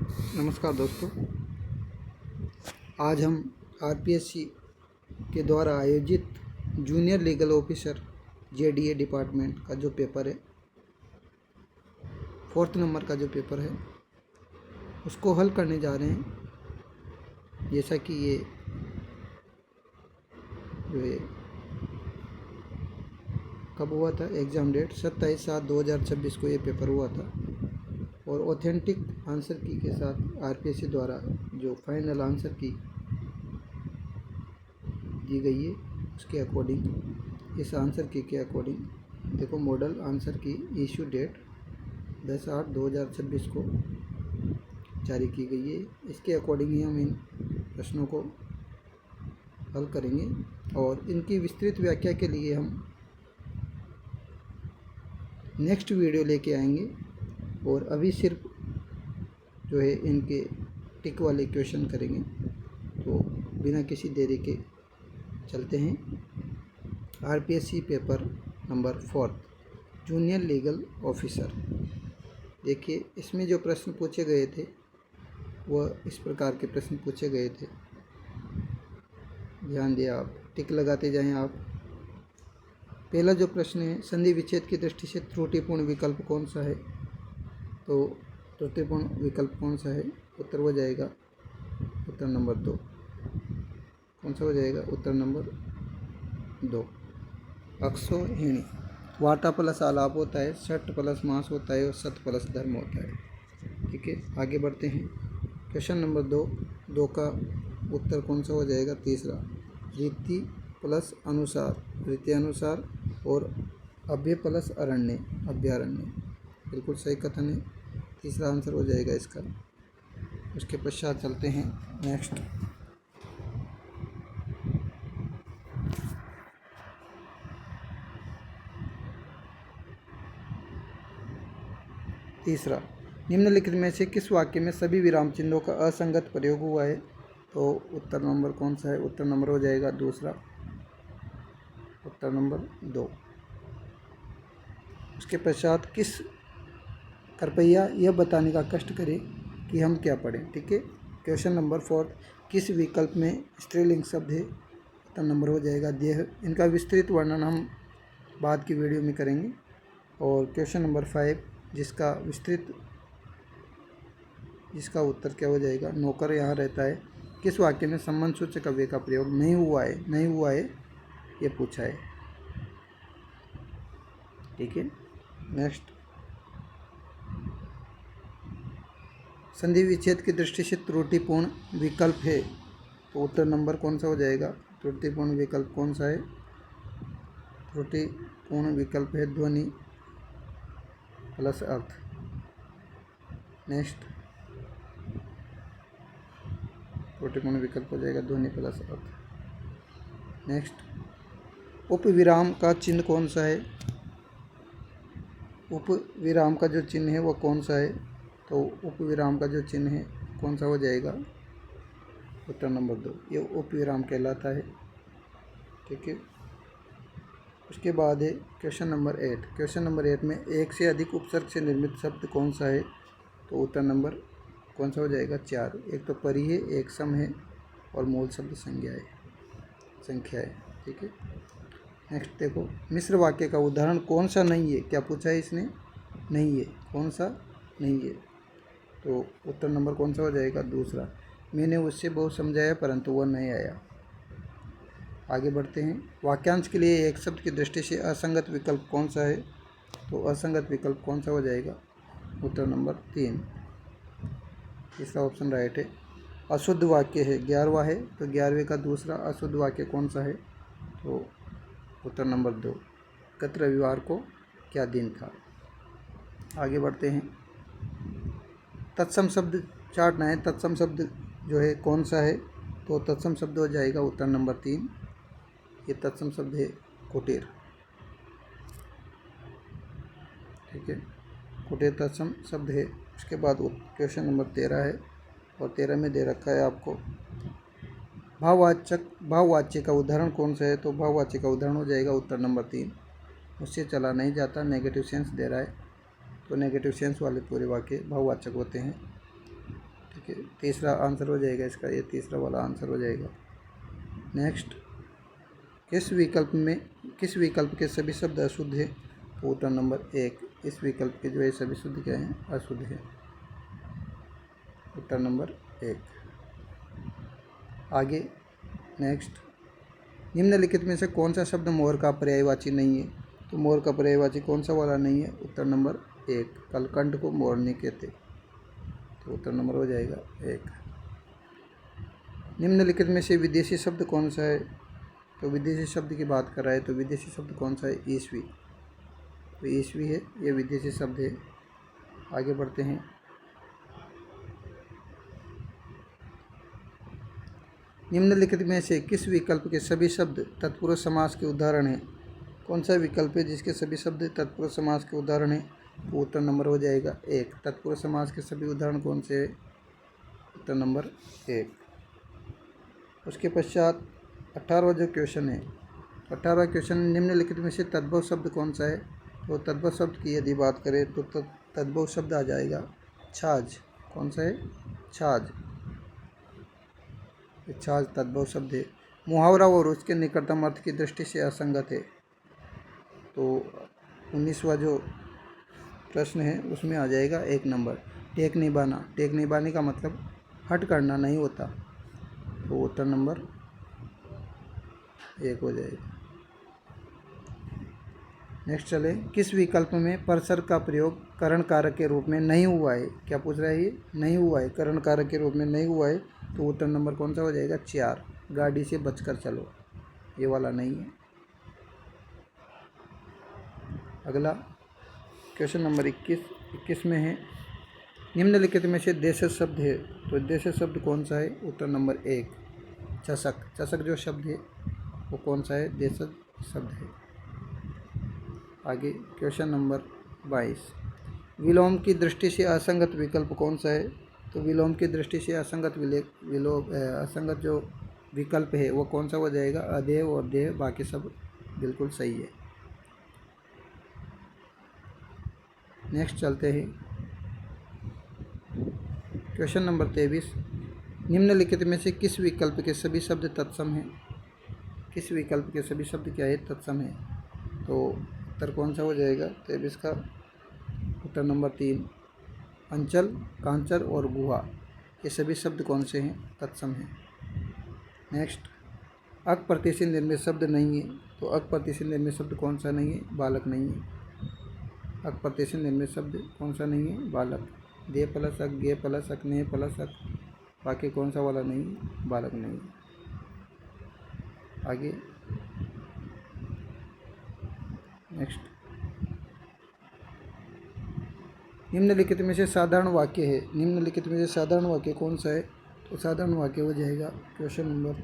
नमस्कार दोस्तों, आज हम आरपीएससी के द्वारा आयोजित junior legal officer JDA department का जो पेपर है, 4th नंबर का जो पेपर है, उसको हल करने जा रहे हैं। जैसा कि ये कब हुआ था, एग्ज़ाम डेट 27/7/2026 को ये पेपर हुआ था और ऑथेंटिक आंसर की के साथ आरपीएससी द्वारा जो फाइनल आंसर की दी गई है उसके अकॉर्डिंग, इस आंसर की के अकॉर्डिंग देखो, मॉडल आंसर की इशू डेट 10/8/2026 को जारी की गई है। इसके अकॉर्डिंग ही हम इन प्रश्नों को हल करेंगे और इनकी विस्तृत व्याख्या के लिए हम नेक्स्ट वीडियो लेके आएंगे। और अभी सिर्फ जो है इनके टिक वाले क्वेश्चन करेंगे। तो बिना किसी देरी के चलते हैं RPSC paper number 4 junior legal officer. देखिए, इसमें जो प्रश्न पूछे गए थे वह इस प्रकार के प्रश्न पूछे गए थे। ध्यान दिया आप, टिक लगाते जाएं आप। पहला जो प्रश्न है, संधि विच्छेद की दृष्टि से त्रुटिपूर्ण विकल्प कौन सा है? तो त्रुटिपूर्ण विकल्प कौन सा है? उत्तर हो जाएगा उत्तर नंबर 2। कौन सा हो जाएगा? उत्तर नंबर 2। अक्षोहिणी। वार्ता प्लस आलाप होता है, सट प्लस मास होता है और सत प्लस धर्म होता है। ठीक है, आगे बढ़ते हैं। क्वेश्चन नंबर 2 का उत्तर कौन सा हो जाएगा? तीसरा। रीति प्लस अनुसार, रीति अनुसार और अभ्य प्लस अरण्य, अभ्यारण्य। बिल्कुल सही कथन है, तीसरा आंसर हो जाएगा इसका। उसके पश्चात चलते हैं नेक्स्ट। तीसरा, निम्नलिखित में से किस वाक्य में सभी विराम चिन्हों का असंगत प्रयोग हुआ है? तो उत्तर नंबर कौन सा है? उत्तर नंबर हो जाएगा दूसरा, उत्तर नंबर 2। उसके पश्चात, किस कृपया यह बताने का कष्ट करें कि हम क्या पढ़ें। ठीक है, क्वेश्चन नंबर 4, किस विकल्प में स्त्रीलिंग शब्द है? उत्तर नंबर हो जाएगा देह। इनका विस्तृत वर्णन हम बाद की वीडियो में करेंगे। और क्वेश्चन नंबर 5, जिसका उत्तर क्या हो जाएगा? नौकर यहाँ रहता है। किस वाक्य में संबंध सूचक अव्यय का प्रयोग नहीं हुआ है ये पूछा है। ठीक है, नेक्स्ट। संधि विच्छेद की दृष्टि से त्रुटिपूर्ण विकल्प है, तो उत्तर नंबर कौन सा हो जाएगा? त्रुटिपूर्ण विकल्प कौन सा है? त्रुटिपूर्ण विकल्प है ध्वनि प्लस अर्थ। नेक्स्ट, त्रुटिपूर्ण विकल्प हो जाएगा ध्वनि प्लस अर्थ। नेक्स्ट, उपविराम का चिन्ह कौन सा है? उपविराम का जो चिन्ह है वो कौन सा है? तो उपविराम का जो चिन्ह है कौन सा हो जाएगा? उत्तर नंबर 2, ये उपविराम कहलाता है। ठीक है, उसके बाद है क्वेश्चन नंबर 8। क्वेश्चन नंबर 8 में एक से अधिक उपसर्ग से निर्मित शब्द कौन सा है? तो उत्तर नंबर कौन सा हो जाएगा? 4। एक तो परी है, एक सम है और मूल शब्द संख्या है। ठीक है, नेक्स्ट देखो, मिश्र वाक्य का उदाहरण कौन सा नहीं है? क्या पूछा है इसने? नहीं है। कौन सा नहीं है? तो उत्तर नंबर कौन सा हो जाएगा? दूसरा। मैंने उससे बहुत समझाया परंतु वह नहीं आया। आगे बढ़ते हैं। वाक्यांश के लिए एक शब्द की दृष्टि से असंगत विकल्प कौन सा है? तो असंगत विकल्प कौन सा हो जाएगा? उत्तर नंबर 3, तीसरा ऑप्शन राइट है। अशुद्ध वाक्य है, 11वां है, तो 11वें का दूसरा अशुद्ध वाक्य कौन सा है? तो उत्तर नंबर 2, गत रविवार को क्या दिन था। आगे बढ़ते हैं। तत्सम शब्द चाटना है, तत्सम शब्द जो है कौन सा है? तो तत्सम शब्द हो जाएगा उत्तर नंबर 3, ये तत्सम शब्द है कुटीर। ठीक है, कुटीर तत्सम शब्द है। उसके बाद क्वेश्चन नंबर 13 है और 13 में दे रखा है आपको भाववाच्य का उदाहरण कौन सा है? तो भाववाच्य का उदाहरण हो जाएगा उत्तर नंबर 3, उससे चला नहीं जाता। नेगेटिव सेंस दे रहा है, तो नेगेटिव सेंस वाले पूरे वाक्य भाववाचक होते हैं। ठीक है, तीसरा आंसर हो जाएगा इसका, ये तीसरा वाला आंसर हो जाएगा। नेक्स्ट, किस विकल्प के सभी शब्द अशुद्ध है? तो उत्तर नंबर 1, इस विकल्प के जो है सभी शब्द क्या हैं? अशुद्ध है। उत्तर नंबर 1। आगे नेक्स्ट, निम्नलिखित में से कौन सा शब्द मोर का पर्यायवाची नहीं है? तो मोर का पर्यायवाची कौन सा वाला नहीं है? उत्तर नंबर 1, कलकंठ को मोर नहीं कहते। तो उत्तर नंबर हो जाएगा 1। निम्नलिखित में से विदेशी शब्द कौन सा है? तो विदेशी शब्द की बात कर रहा है, तो विदेशी शब्द कौन सा है? ईस्वी। तो ईस्वी है, ये विदेशी शब्द है। आगे बढ़ते हैं। निम्नलिखित में से किस विकल्प के सभी शब्द तत्पुरुष समास के उदाहरण हैं? कौन सा विकल्प है जिसके सभी शब्द तत्पुरुष समास के उदाहरण हैं? तो उत्तर नंबर हो जाएगा 1, तत्पुरुष समास के सभी उदाहरण कौन से हैं? उत्तर नंबर 1। उसके पश्चात 18वां जो क्वेश्चन है, 18वां क्वेश्चन, निम्नलिखित में से तद्भव शब्द कौन सा है? तो तद्भव शब्द की यदि बात करें तो तद्भव शब्द आ जाएगा छाछ। कौन सा है? छाछ। छाछ तद्भव शब्द है। मुहावरा और उसके निकटतम अर्थ की दृष्टि से असंगत है। तो 19वां जो प्रश्न है उसमें आ जाएगा 1 नंबर, टेक निभाना। टेक निभाने का मतलब हट करना नहीं होता। तो उत्तर नंबर 1 हो जाएगा। नेक्स्ट चले, किस विकल्प में परसर्ग का प्रयोग करण कारक के रूप में नहीं हुआ है? क्या पूछ रहा है? ये नहीं हुआ है, करण कारक के रूप में नहीं हुआ है। तो उत्तर नंबर कौन सा हो जाएगा? 4, गाड़ी से बचकर चलो। ये वाला नहीं है। अगला क्वेश्चन नंबर 21 में है, निम्नलिखित में से देशज शब्द है। तो देशज शब्द कौन सा है? उत्तर नंबर 1, चषक। चषक जो शब्द है वो कौन सा है? देशज शब्द है। आगे क्वेश्चन नंबर 22, विलोम की दृष्टि से असंगत विकल्प कौन सा है? तो विलोम की दृष्टि से असंगत असंगत जो विकल्प है वो कौन सा हो जाएगा? अदेय और देय, बाकी सब बिल्कुल सही है। नेक्स्ट चलते हैं, क्वेश्चन नंबर 23, निम्नलिखित में से किस विकल्प के सभी शब्द तत्सम हैं? किस विकल्प के सभी शब्द क्या है? तत्सम है। तो उत्तर कौन सा हो जाएगा 23 का? उत्तर नंबर 3, अंचल, कांचर और गुहा, ये सभी शब्द कौन से हैं? तत्सम हैं। नेक्स्ट, अक प्रत्यय से निर्मित शब्द नहीं है। तो अक प्रत्यय से निर्मित शब्द कौन सा नहीं है? बालक नहीं है। अक प्रत्यय से निर्मित शब्द कौन सा नहीं है? बालक। दे प्लस अक, गे प्लस अक, ने प्लस अक, बाकी कौन सा वाला नहीं है? बालक नहीं है। आगे नेक्स्ट, निम्नलिखित में से साधारण वाक्य है। निम्नलिखित में से साधारण वाक्य कौन सा है? तो साधारण वाक्य हो जाएगा क्वेश्चन नंबर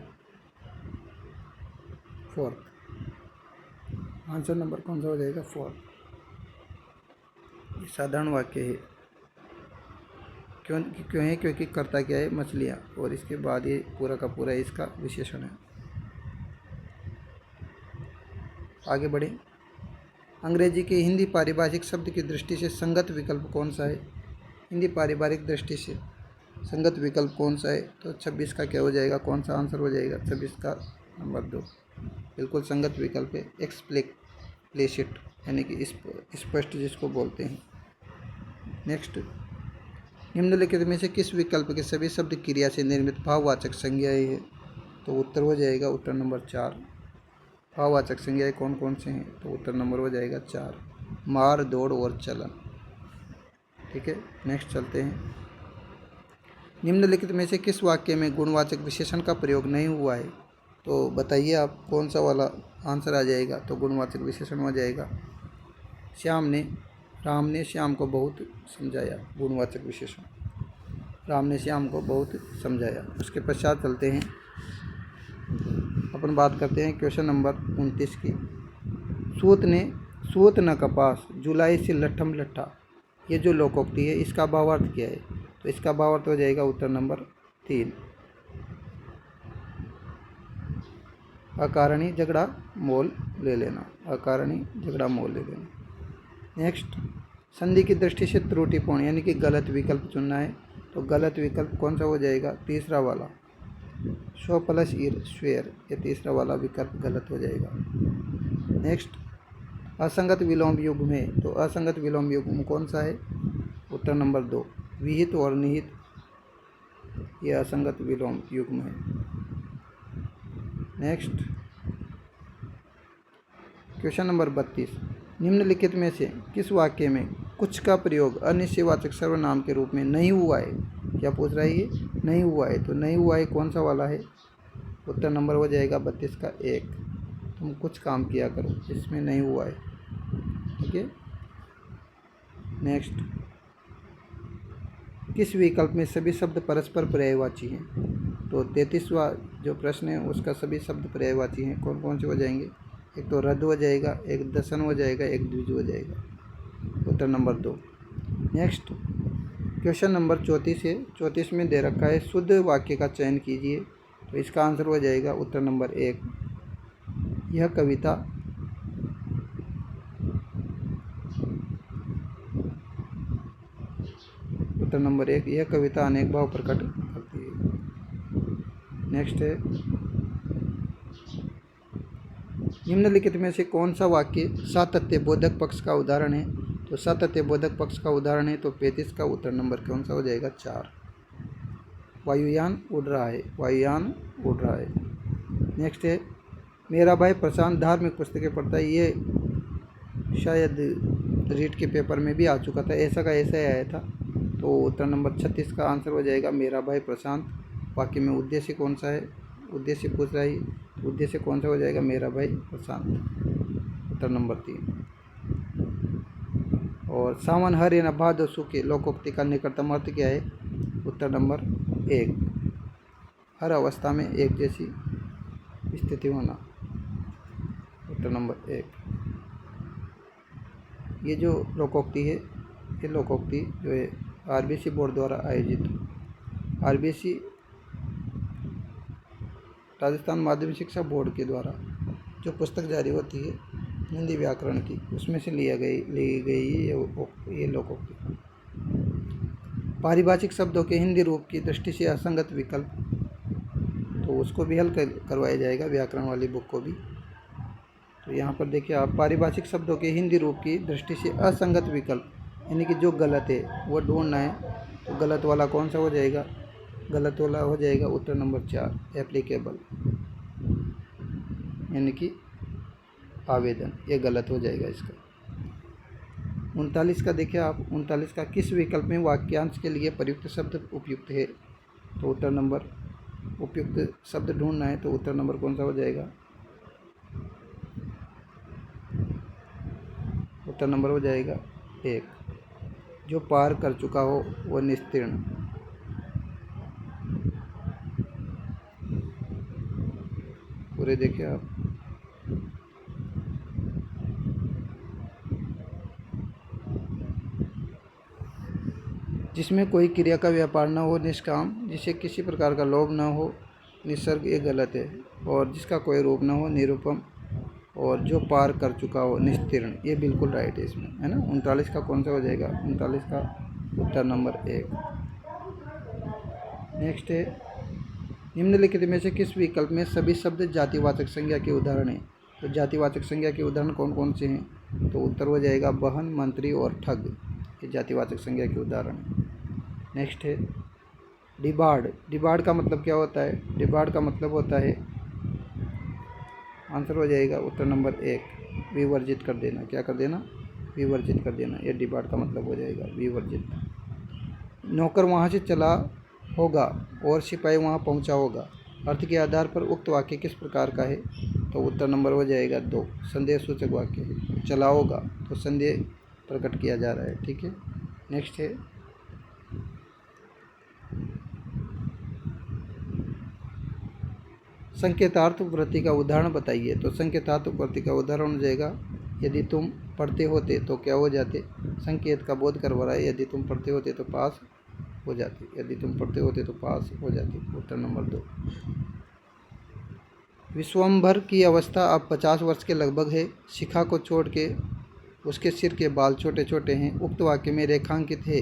4, आंसर नंबर कौन सा हो जाएगा? 4। ये साधारण वाक्य है। क्यों है? क्योंकि करता क्या है? मछलियाँ, और इसके बाद ये पूरा का पूरा इसका विशेषण है। आगे बढ़े, अंग्रेजी के हिंदी पारिभाषिक शब्द की दृष्टि से संगत विकल्प कौन सा है? हिंदी पारिभाषिक दृष्टि से संगत विकल्प कौन सा है? तो 26 का क्या हो जाएगा? कौन सा आंसर हो जाएगा? 26 का नंबर 2 बिल्कुल संगत विकल्प है। एक्सप्लिसिट यानी कि स्पष्ट जिसको बोलते हैं। नेक्स्ट, निम्नलिखित में से किस विकल्प के सभी शब्द क्रिया से निर्मित भाववाचक संज्ञाएं है? तो उत्तर हो जाएगा उत्तर नंबर 4, भाववाचक संज्ञाएं कौन कौन से हैं? तो उत्तर नंबर हो जाएगा 4, मार, दौड़ और चलन। ठीक है, नेक्स्ट चलते हैं, निम्नलिखित में से किस वाक्य में गुणवाचक विशेषण का प्रयोग नहीं हुआ है? तो बताइए आप कौन सा वाला आंसर आ जाएगा? तो गुणवाचक विशेषण हो जाएगा राम ने श्याम को बहुत समझाया। गुणवाचक विशेषण, राम ने श्याम को बहुत समझाया। उसके पश्चात चलते हैं, अपन बात करते हैं क्वेश्चन नंबर 29 की। सूत न कपास, जुलाई से लट्ठम लट्ठा, ये जो लोकोक्ति है इसका भावार्थ क्या है? तो इसका भावार्थ हो जाएगा उत्तर नंबर 3, अकारणी झगड़ा मोल ले लेना। अकारणी झगड़ा मोल ले लेना। नेक्स्ट, संधि की दृष्टि से त्रुटिपूर्ण यानी कि गलत विकल्प चुनना है। तो गलत विकल्प कौन सा हो जाएगा? तीसरा वाला, शो प्लस ईर स्वेयर, ये तीसरा वाला विकल्प गलत हो जाएगा। नेक्स्ट, असंगत विलोम युग्म है, तो असंगत विलोम युग्म कौन सा है? उत्तर नंबर 2, विहित और निहित, ये असंगत विलोम युग्म है। नेक्स्ट, क्वेश्चन नंबर 32, निम्नलिखित में से किस वाक्य में कुछ का प्रयोग अनिश्चयवाचक सर्वनाम के रूप में नहीं हुआ है? क्या पूछ रहा है ये? नहीं हुआ है, तो नहीं हुआ है कौन सा वाला है? उत्तर नंबर हो जाएगा 32 का 1, तुम कुछ काम किया करो, इसमें नहीं हुआ है। ठीक है। नेक्स्ट, किस विकल्प में सभी शब्द परस्पर पर्यायवाची हैं? तो 33वां जो प्रश्न है उसका सभी शब्द पर्यायवाची हैं। कौन कौन से हो जाएंगे? एक तो रद्द हो जाएगा, एक दशन हो जाएगा, एक द्विज हो जाएगा। उत्तर नंबर 2। नेक्स्ट, क्वेश्चन नंबर 34 है। 34 में दे रखा है शुद्ध वाक्य का चयन कीजिए, तो इसका आंसर हो जाएगा उत्तर नंबर 1, यह कविता उत्तर नंबर 1, यह कविता अनेक भाव प्रकट करती है। नेक्स्ट है, निम्नलिखित में से कौन सा वाक्य सातत्य बोधक पक्ष का उदाहरण है? तो सातत्य बोधक पक्ष का उदाहरण है तो 35 का उत्तर नंबर कौन सा हो जाएगा? 4, वायुयान उड़ रहा है, वायुयान उड़ रहा है। नेक्स्ट है, मेरा भाई प्रशांत धार्मिक पुस्तकें पढ़ता है, ये शायद रीट के पेपर में भी आ चुका था, ऐसा का ऐसा ही आया था। तो उत्तर नंबर 36 का आंसर हो जाएगा मेरा भाई प्रशांत। वाक्य में उद्देश्य कौन सा है? उद्देश्य पूछ रहा है, उद्देश्य कौन सा हो जाएगा? मेरा भाई प्रशांत, उत्तर नंबर 3। और सावन हरे न भादो सुखे लोकोक्ति का निकटतम अर्थ क्या है? उत्तर नंबर 1, हर अवस्था में एक जैसी स्थिति होना, उत्तर नंबर 1। ये जो लोकोक्ति है, ये लोकोक्ति जो है आरबीसी बोर्ड द्वारा आयोजित, आरबीसी राजस्थान माध्यमिक शिक्षा बोर्ड के द्वारा जो पुस्तक जारी होती है हिंदी व्याकरण की, उसमें से ली गई ये लोकोक्ति। पारिभाषिक शब्दों के हिंदी रूप की दृष्टि से असंगत विकल्प, तो उसको भी हल करवाया जाएगा, व्याकरण वाली बुक को भी। तो यहाँ पर देखिए आप, पारिभाषिक शब्दों के हिंदी रूप की दृष्टि से असंगत विकल्प यानी कि जो गलत है वो ढूंढना है। तो गलत वाला कौन सा हो जाएगा? गलत वाला हो जाएगा उत्तर नंबर 4, एप्लीकेबल यानी कि आवेदन, ये गलत हो जाएगा इसका। 39 का देखिए आप, 39 का किस विकल्प में वाक्यांश के लिए प्रयुक्त शब्द उपयुक्त है? तो उत्तर नंबर, उपयुक्त शब्द ढूंढना है तो उत्तर नंबर कौन सा हो जाएगा? उत्तर नंबर हो जाएगा 1, जो पार कर चुका हो वह निस्तीर्ण। पूरे देखिए आप, जिसमें कोई क्रिया का व्यापार न हो, निष्काम, जिसे किसी प्रकार का लोभ न हो, निसर्ग, ये गलत है। और जिसका कोई रूप न हो, निरुपम। और जो पार कर चुका हो, निस्तीर्ण, ये बिल्कुल राइट है इसमें, है ना। 39 का कौन सा हो जाएगा? 39 का उत्तर नंबर 1। नेक्स्ट है, निम्नलिखित में से किस विकल्प में सभी शब्द जातिवाचक संज्ञा के उदाहरण हैं? तो जातिवाचक संज्ञा के उदाहरण कौन कौन से हैं? तो उत्तर हो जाएगा बहन, मंत्री और ठग, ये जातिवाचक संज्ञा के उदाहरण हैं। नेक्स्ट है, डिबार्ड। डिबार्ड का मतलब क्या होता है? डिबार्ड का मतलब होता है, आंसर हो जाएगा उत्तर नंबर 1, विवर्जित कर देना। क्या कर देना? विवर्जित कर देना, ये डिबार्ड का मतलब हो जाएगा, विवर्जित। नौकर वहाँ से चला होगा और सिपाही वहाँ पहुँचा होगा, अर्थ के आधार पर उक्त वाक्य किस प्रकार का है? तो उत्तर नंबर हो जाएगा 2, संदेह सूचक वाक्य है। चला होगा तो संदेह प्रकट किया जा रहा है, ठीक है। नेक्स्ट है, संकेतार्थ वृत्ति का उदाहरण बताइए। तो संकेतार्थ वृत्ति का उदाहरण हो जाएगा, यदि तुम पढ़ते होते तो क्या हो जाते? संकेत का बोध करवा रहा है, यदि तुम पढ़ते होते तो पास हो जाते, यदि तुम पढ़ते होते तो पास हो जाते, उत्तर नंबर 2। विश्वम्भर की अवस्था अब 50 वर्ष के लगभग है, शिखा को छोड़ के उसके सिर के बाल छोटे छोटे हैं, उक्त वाक्य में रेखांकित है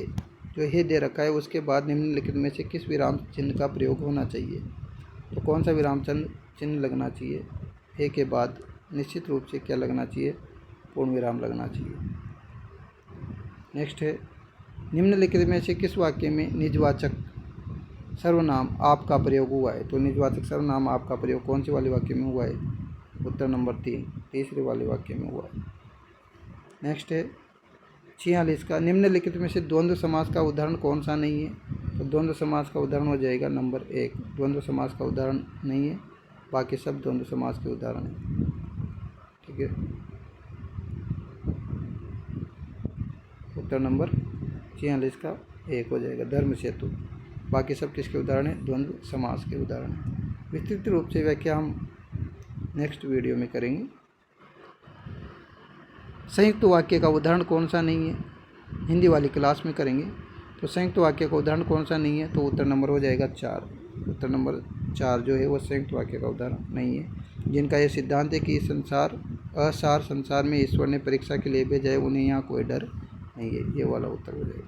जो हे दे रखा है उसके बाद निम्नलिखित में से किस विराम चिन्ह का प्रयोग होना चाहिए। तो कौन सा विराम चिन्ह लगना चाहिए। हे के बाद निश्चित रूप से क्या लगना चाहिए, पूर्ण विराम लगना चाहिए। नेक्स्ट है, निम्नलिखित में से किस वाक्य में निजवाचक सर्वनाम आप का प्रयोग हुआ है। तो निजवाचक सर्वनाम आप का प्रयोग कौन से वाले वाक्य में हुआ है। उत्तर नंबर 3, तीसरे वाले वाक्य में हुआ है। नेक्स्ट है 46 का, निम्नलिखित में से द्वंद्व समास का उदाहरण कौन सा नहीं है। तो द्वंद्व समास का उदाहरण हो जाएगा नंबर 1। द्वंद्व समास का उदाहरण नहीं है, बाकी सब द्वंद्व समास के उदाहरण हैं। ठीक है, उत्तर नंबर 46 का 1 हो जाएगा, धर्म सेतु। बाकी सब किसके उदाहरण हैं, द्वंद्व समास के उदाहरण हैं। विस्तृत रूप से व्याख्या हम नेक्स्ट वीडियो में करेंगे। संयुक्त वाक्य का उदाहरण कौन सा नहीं है, हिंदी वाली क्लास में करेंगे। तो संयुक्त वाक्य का उदाहरण कौन सा नहीं है, तो उत्तर नंबर हो जाएगा 4। उत्तर नंबर 4 जो है वो संयुक्त वाक्य का उदाहरण नहीं है। जिनका यह सिद्धांत है कि संसार असार संसार में ईश्वर ने परीक्षा के लिए भेजा है, उन्हें यहाँ कोई डर नहीं है, ये वाला उत्तर हो जाएगा।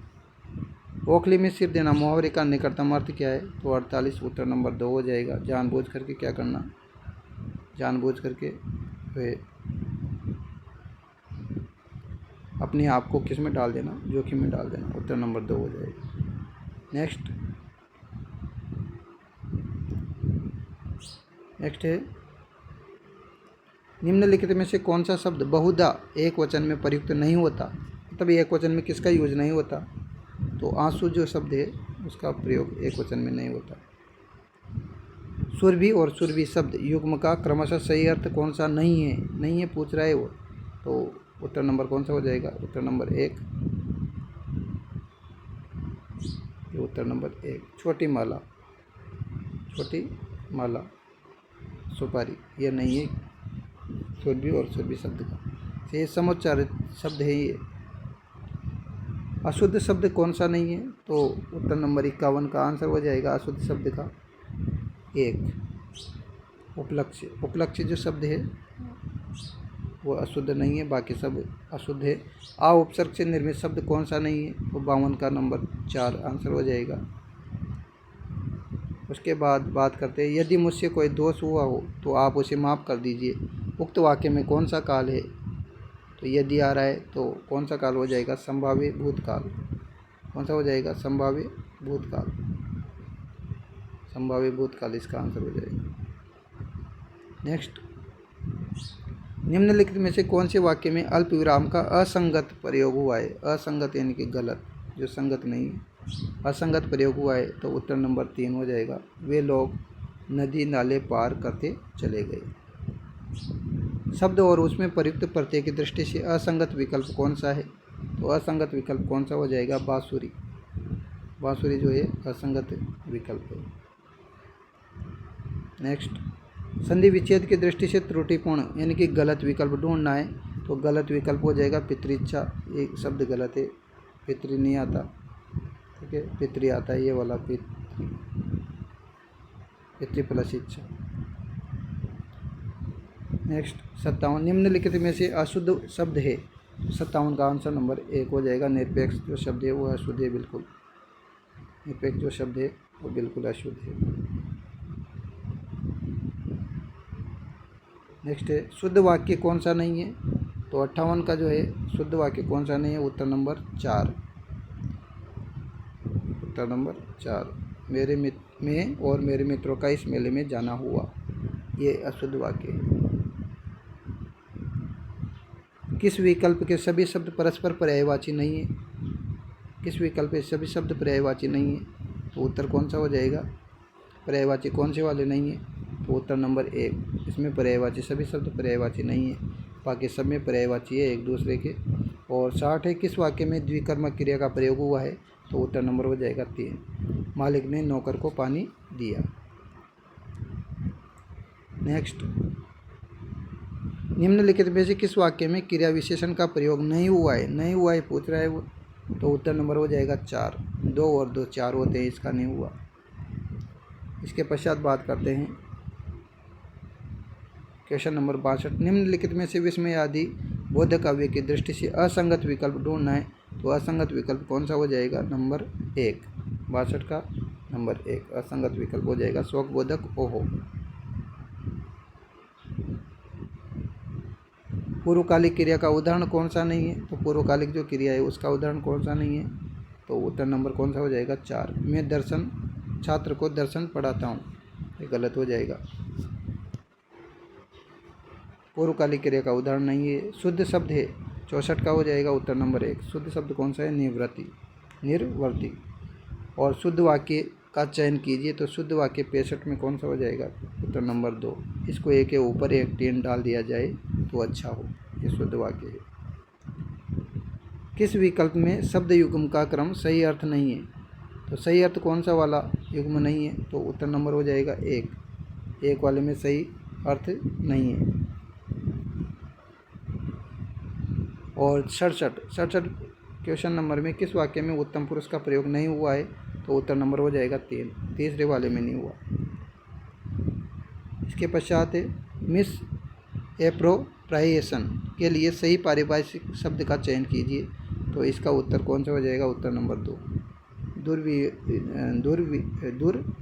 ओखली में सिर देना मुहावरे का निकटतम अर्थ क्या है। तो 48, उत्तर नंबर 2 हो जाएगा। जानबूझ करके क्या करना, जानबूझ करके अपने आप को किस में डाल देना, जोखिम में डाल देना, उत्तर नंबर 2 हो जाएगा। नेक्स्ट है, निम्नलिखित में से कौन सा शब्द बहुधा एक वचन में प्रयुक्त नहीं होता। मतलब एक वचन में किसका यूज नहीं होता। तो आंसू जो शब्द है उसका प्रयोग एक वचन में नहीं होता। सुरभि और सुरभि शब्द युग्म का क्रमशः सही अर्थ कौन सा नहीं है पूछ रहा है वो। तो उत्तर नंबर कौन सा हो जाएगा, उत्तर नंबर 1, ये उत्तर नंबर 1। छोटी माला सुपारी, ये नहीं है सुरभि और सुरभि शब्द का, ये समुच्चारित शब्द है। ये अशुद्ध शब्द कौन सा नहीं है। तो उत्तर नंबर 51 का आंसर हो जाएगा अशुद्ध शब्द का 1। उपलक्ष्य जो शब्द है वो अशुद्ध नहीं है, बाकी सब अशुद्ध है। आ उपसर्ग से निर्मित शब्द कौन सा नहीं है। तो 52 का नंबर 4 आंसर हो जाएगा। उसके बाद बात करते हैं, यदि मुझसे कोई दोष हुआ हो तो आप उसे माफ़ कर दीजिए। उक्त वाक्य में कौन सा काल है। तो यदि आ रहा है तो कौन सा काल हो जाएगा, संभाव्य भूतकाल। कौन सा हो जाएगा, संभाव्य भूतकाल। संभाव्य भूतकाल इसका आंसर हो जाएगा। नेक्स्ट, निम्नलिखित में से कौन से वाक्य में अल्प विराम का असंगत प्रयोग हुआ है। असंगत यानी कि गलत, जो संगत नहीं है, असंगत प्रयोग हुआ है। तो उत्तर नंबर 3 हो जाएगा। वे लोग नदी नाले पार करते चले गए। शब्द और उसमें प्रयुक्त प्रत्यय की दृष्टि से असंगत विकल्प कौन सा है। तो असंगत विकल्प कौन सा हो जाएगा, बांसुरी। बांसुरी जो है असंगत विकल्प है। नेक्स्ट, संधि विच्छेद की दृष्टि से त्रुटिपूर्ण यानी कि गलत विकल्प ढूंढना है। तो गलत विकल्प हो जाएगा पितृइच्छा, ये शब्द गलत है, पितृ नहीं आता। ठीक है, पितृ आता है, ये वाला पितृ प्लस इच्छा। नेक्स्ट 57, निम्नलिखित में से अशुद्ध शब्द है। 57 का आंसर नंबर 1 हो जाएगा। निरपेक्ष जो शब्द है वो अशुद्ध है, बिल्कुल। निरपेक्ष जो शब्द है वो बिल्कुल अशुद्ध है। नेक्स्ट है, शुद्ध वाक्य कौन सा नहीं है। तो 58 का जो है शुद्ध वाक्य कौन सा नहीं है, उत्तर नंबर 4। उत्तर नंबर 4, मेरे में और मेरे मित्रों का इस मेले में जाना हुआ, ये अशुद्ध वाक्य है। किस विकल्प के सभी शब्द परस्पर पर्यायवाची नहीं है। किस विकल्प के सभी शब्द पर्यायवाची नहीं है। तो उत्तर कौन सा हो जाएगा, पर्यायवाची कौन से वाले नहीं है। तो उत्तर नंबर 1, इसमें पर्यायवाची सभी शब्द पर्यायवाची नहीं है, बाकी सब में पर्यायवाची है एक दूसरे के। और 60 है, किस वाक्य में द्विकर्मक क्रिया का प्रयोग हुआ है। तो उत्तर नंबर हो जाएगा 3, मालिक ने नौकर को पानी दिया। नेक्स्ट, निम्नलिखित में से किस वाक्य में क्रिया विशेषण का प्रयोग नहीं हुआ है पूछ रहा है वो। तो उत्तर नंबर हो जाएगा 4। 2 और 2 4 होते हैं, इसका नहीं हुआ। इसके पश्चात बात करते हैं क्वेश्चन नंबर 62, निम्नलिखित में से विस्मय आदि बोध काव्य की दृष्टि से असंगत विकल्प ढूंढना है। तो असंगत विकल्प कौन सा हो जाएगा? नंबर 1, 62 का नंबर 1 असंगत विकल्प हो जाएगा शोकबोधक ओहो। पूर्वकालिक क्रिया का उदाहरण कौन सा नहीं है? तो पूर्वकालिक जो क्रिया है उसका उदाहरण कौन सा नहीं है? तो उत्तर नंबर कौन सा हो जाएगा? 4, मैं दर्शन छात्र को दर्शन पढ़ाता हूँ, ये गलत हो जाएगा। पूर्वकालिक क्रिया का उदाहरण नहीं है। शुद्ध शब्द है 64 का हो जाएगा उत्तर नंबर 1। शुद्ध शब्द कौन सा है? निर्वर्ती। और शुद्ध वाक्य का चयन कीजिए, तो शुद्ध वाक्य 65 में कौन सा हो जाएगा? उत्तर नंबर 2। इसको एक के ऊपर एक टेन डाल दिया जाए तो अच्छा हो, ये शुद्ध वाक्य है। किस विकल्प में शब्द युग्म का क्रम सही अर्थ नहीं है? तो सही अर्थ कौन सा वाला युग्म नहीं है? तो उत्तर नंबर हो जाएगा 1 वाले में सही अर्थ नहीं है। और 67 क्वेश्चन नंबर में किस वाक्य में उत्तम पुरुष का प्रयोग नहीं हुआ है? तो उत्तर नंबर हो जाएगा 3, तीसरे वाले में नहीं हुआ। इसके पश्चात है मिस एप्रोप्रिएशन के लिए सही पारिभाषिक शब्द का चयन कीजिए, तो इसका उत्तर कौन सा हो जाएगा? उत्तर नंबर 2,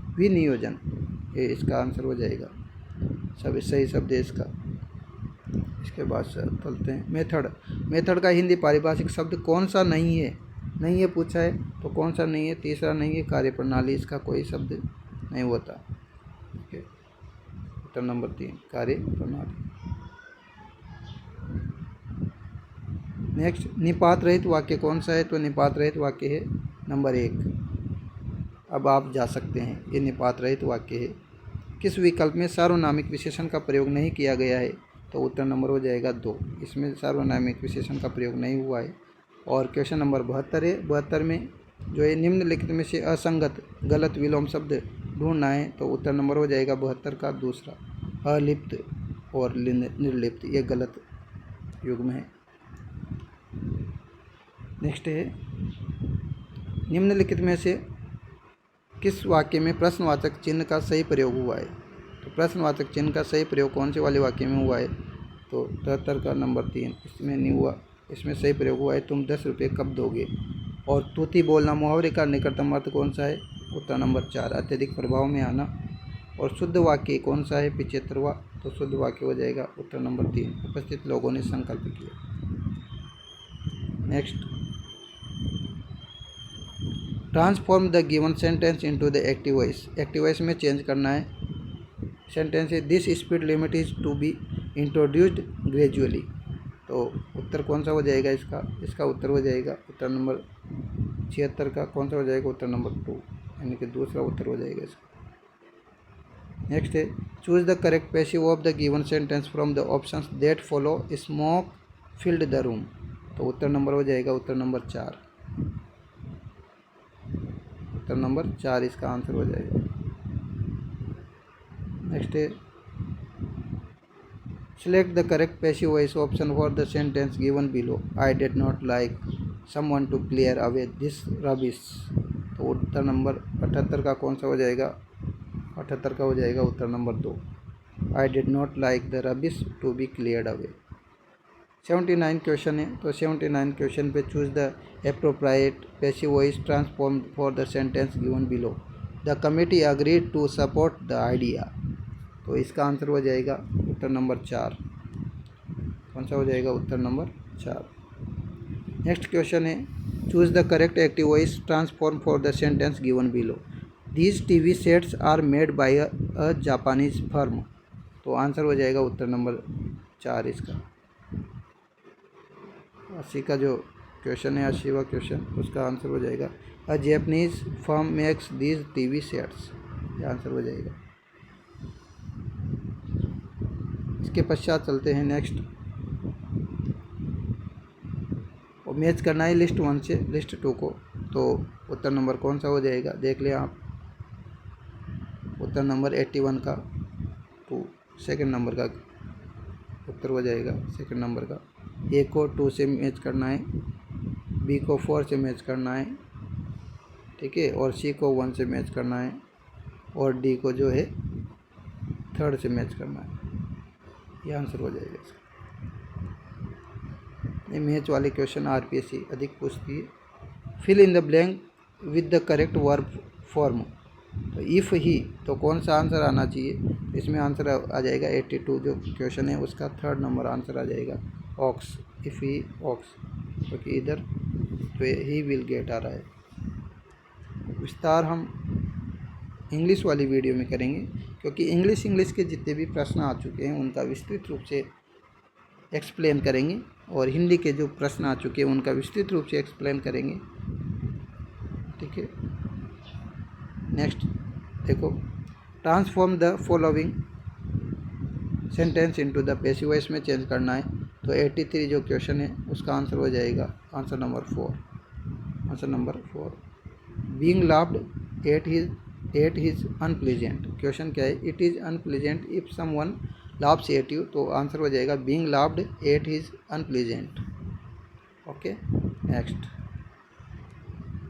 दुर्विनियोजन, ये इसका आंसर हो जाएगा। सब सही शब्द है इसका। इसके बाद चलते हैं मेथड का हिंदी पारिभाषिक शब्द कौन सा नहीं है पूछा है, तो कौन सा नहीं है? तीसरा नहीं है कार्यप्रणाली, इसका कोई शब्द नहीं होता। ओके, उत्तर नंबर 3 कार्यप्रणाली। नेक्स्ट, निपात रहित वाक्य कौन सा है? तो निपात रहित वाक्य है नंबर 1। अब आप जा सकते हैं, ये निपात रहित वाक्य है। किस विकल्प में सार्वनामिक विशेषण का प्रयोग नहीं किया गया है? तो उत्तर नंबर हो जाएगा 2, इसमें सार्वनामिक विशेषण का प्रयोग नहीं हुआ है। और क्वेश्चन नंबर 72 है। 72 में जो है निम्नलिखित में से असंगत गलत विलोम शब्द ढूंढना है, तो उत्तर नंबर हो जाएगा 72 का दूसरा, अलिप्त और निर्लिप्त, ये गलत युग्म है। नेक्स्ट है निम्नलिखित में से किस वाक्य में प्रश्नवाचक चिन्ह का सही प्रयोग हुआ है? तो प्रश्नवाचक चिन्ह का सही प्रयोग कौन से वाले वाक्य में हुआ है? तो 73 का नंबर 3, इसमें नहीं हुआ। इसमें सही प्रयोग हुआ है तुम 10 रुपये कब दोगे। और तूती बोलना मुहावरे का निकटतम अर्थ कौन सा है? उत्तर नंबर 4, अत्यधिक प्रभाव में आना। और शुद्ध वाक्य कौन सा है? 75वां, तो शुद्ध वाक्य हो जाएगा उत्तर नंबर 3, उपस्थित लोगों ने संकल्प किया। Next, transform the given sentence into the active voice. Active voice में चेंज करना है। सेंटेंस है this speed limit is to be introduced gradually, तो उत्तर कौन सा हो जाएगा इसका उत्तर हो जाएगा उत्तर नंबर 76 का कौन सा हो जाएगा? उत्तर नंबर 2, यानी कि दूसरा उत्तर हो जाएगा इसका। नेक्स्ट है choose the correct passive of the given sentence from the options that follow smoke filled the room, तो उत्तर नंबर हो जाएगा उत्तर नंबर 4, उत्तर नंबर 4 इसका आंसर हो जाएगा। नेक्स्ट है select the correct passive voice option for the sentence given below. I did not like someone to clear away this rubbish, तो उत्तर number 78 का कौन सा हो जाएगा? 78 का हो जाएगा उत्तर number 2, I did not like the rubbish to be cleared away। 79 question है, तो 79 क्वेश्चन पे choose the appropriate passive voice transformed for the sentence given below. The committee agreed to support the idea, तो इसका answer हो जाएगा उत्तर number 4, कौन सा हो जाएगा? उत्तर नंबर 4। नेक्स्ट क्वेश्चन है choose the correct active voice transform for the sentence given below. These TV sets are made by a Japanese firm, तो आंसर हो जाएगा उत्तर नंबर 4 इसका। 80 का जो क्वेश्चन है 80वां क्वेश्चन, उसका आंसर हो जाएगा a Japanese firm makes these TV sets, ये आंसर हो जाएगा। इसके पश्चात चलते हैं नेक्स्ट, और मैच करना है लिस्ट 1 से लिस्ट 2 को, तो उत्तर नंबर कौन सा हो जाएगा? देख लें आप, उत्तर नंबर 81 का 2 सेकंड नंबर का उत्तर हो जाएगा। सेकंड नंबर का ए को 2 से मैच करना है, बी को 4 से मैच करना है, ठीक है, और सी को 1 से मैच करना है, और डी को जो है 3rd से मैच करना है, ये आंसर हो जाएगा इसका। ये मैच वाले क्वेश्चन आरपीएससी अधिक पूछती है। Fill in the blank with the correct verb form. तो इफ़ ही, तो कौन सा आंसर आना चाहिए? इसमें आंसर आ जाएगा 82 जो क्वेश्चन है उसका 3rd नंबर आंसर आ जाएगा ऑक्स। इफ़ ही ऑक्स, क्योंकि इधर तो ही विल गेट आ रहा है। विस्तार हम इंग्लिश वाली वीडियो में करेंगे, क्योंकि इंग्लिश के जितने भी प्रश्न आ चुके हैं उनका विस्तृत रूप से एक्सप्लेन करेंगे, और हिंदी के जो प्रश्न आ चुके हैं उनका विस्तृत रूप से एक्सप्लेन करेंगे। ठीक है, नेक्स्ट देखो, transform the following sentence into the passive voice में चेंज करना है। तो 83 जो क्वेश्चन है उसका आंसर हो जाएगा answer number 4। Answer number 4, being laughed at his unpleasant. Question क्या है? It is unpleasant if someone laughs at you. तो आंसर हो जाएगा being laughed at his unpleasant. Okay, next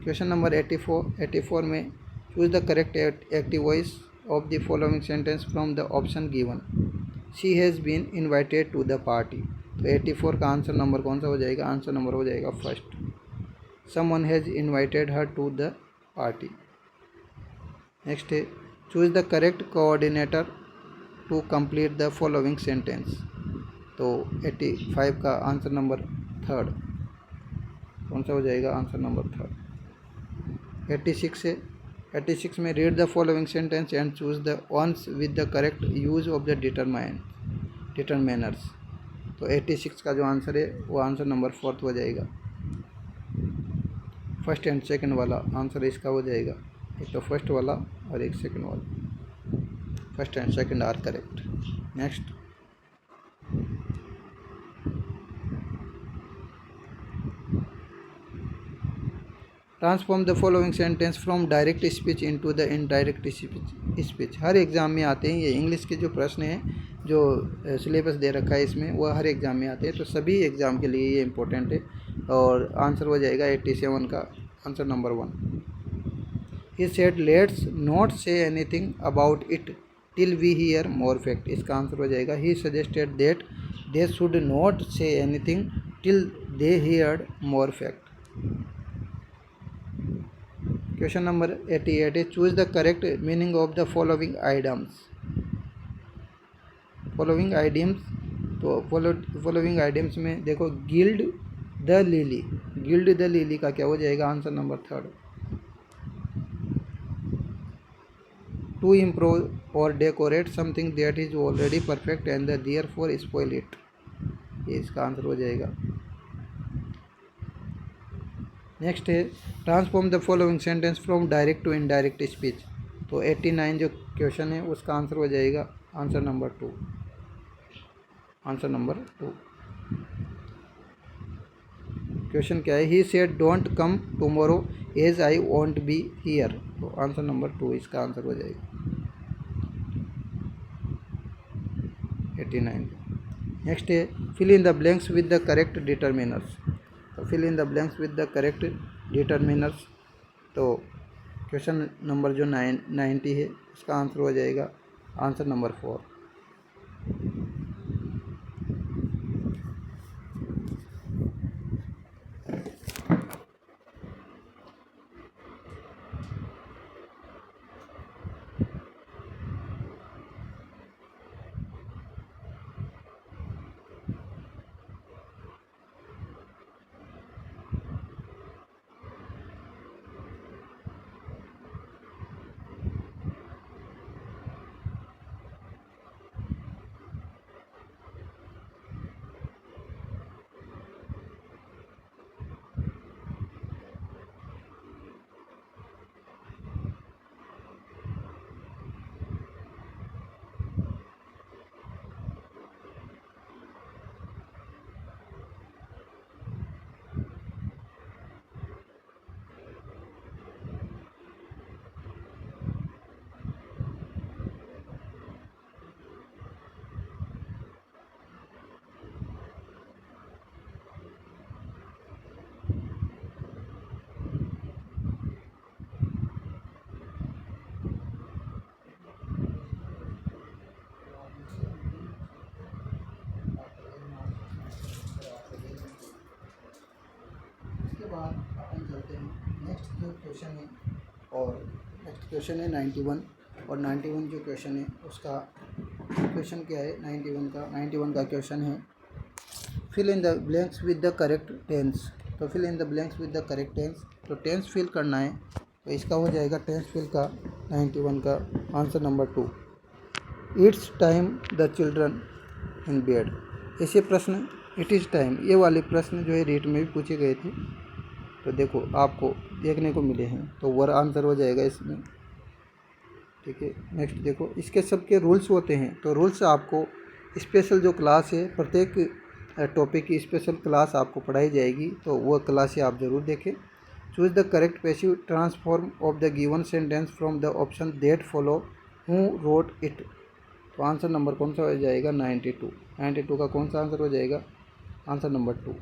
question number 84 में choose the correct active voice of the following sentence from the option given. She has been invited to the party. तो 84 का answer number कौन सा हो जाएगा? Answer number हो जाएगा first, someone has invited her to the party. Next है, choose the correct coordinator to complete the following sentence. तो 85 का आंसर नंबर 3rd कौन सा हो जाएगा? Answer number 3rd। 86 है, 86 में read the following sentence and choose the ones with the correct use of the determiners. तो 86 का जो आंसर है वो आंसर नंबर 4th हो जाएगा। फर्स्ट एंड सेकंड वाला आंसर इसका हो जाएगा, एक तो फर्स्ट वाला और एक सेकंड वाला। First and second are correct. Next, transform the following sentence from direct speech into the indirect speech. हर एग्ज़ाम में आते हैं ये इंग्लिश के जो प्रश्न हैं, जो सिलेबस दे रखा है इसमें, वो हर एग्ज़ाम में आते हैं, तो सभी एग्ज़ाम के लिए ये इम्पोर्टेंट है। और आंसर हो जाएगा 87 का answer number 1। He said let's not say anything about it till we hear more fact. इसका आंसर हो जाएगा he suggested that they should not say anything till they hear more fact. Question number 88 है, choose the correct meaning of the following items. Following idioms, तो following idioms में देखो, gild the lily. Gild the lily का क्या हो जाएगा? Answer number 3rd। To improve और decorate something that is already perfect and therefore spoil it. ये इसका आंसर हो जाएगा। नेक्स्ट है, transform the following sentence from direct to indirect speech. तो 89 जो क्वेश्चन है उसका आंसर हो जाएगा answer number 2। Answer number 2। Question क्या है? He said don't come tomorrow as I won't be here. तो आंसर नंबर 2 इसका आंसर हो जाएगा 89। नेक्स्ट है, fill in the blanks with the correct determiners. तो fill in the blanks with the correct determiners. तो question number जो 90 है उसका आंसर हो जाएगा आंसर नंबर 4। क्वेश्चन है। और नेक्स्ट क्वेश्चन है 91, और 91 जो क्वेश्चन है उसका क्वेश्चन क्या है, 91 का क्वेश्चन है fill in the blanks with the correct tense. तो fill in the blanks with the correct tense, तो टेंस फिल करना है, तो इसका हो जाएगा टेंस फिल का 91 का answer number 2, it's time the children in bed. ऐसे प्रश्न इट इज़ टाइम, ये वाले प्रश्न जो है रीट में भी पूछे गए थे, तो देखो आपको देखने को मिले हैं, तो वर आंसर हो जाएगा इसमें। ठीक है, नेक्स्ट देखो, इसके सबके रूल्स होते हैं, तो रूल्स आपको स्पेशल जो क्लास है, प्रत्येक टॉपिक की स्पेशल क्लास आपको पढ़ाई जाएगी, तो वो क्लास ही आप ज़रूर देखें। Choose the correct passive transform of the given sentence from the option that follow, who wrote it. तो आंसर नंबर कौन सा हो जाएगा, 92 का कौन सा आंसर हो जाएगा, आंसर नंबर 2।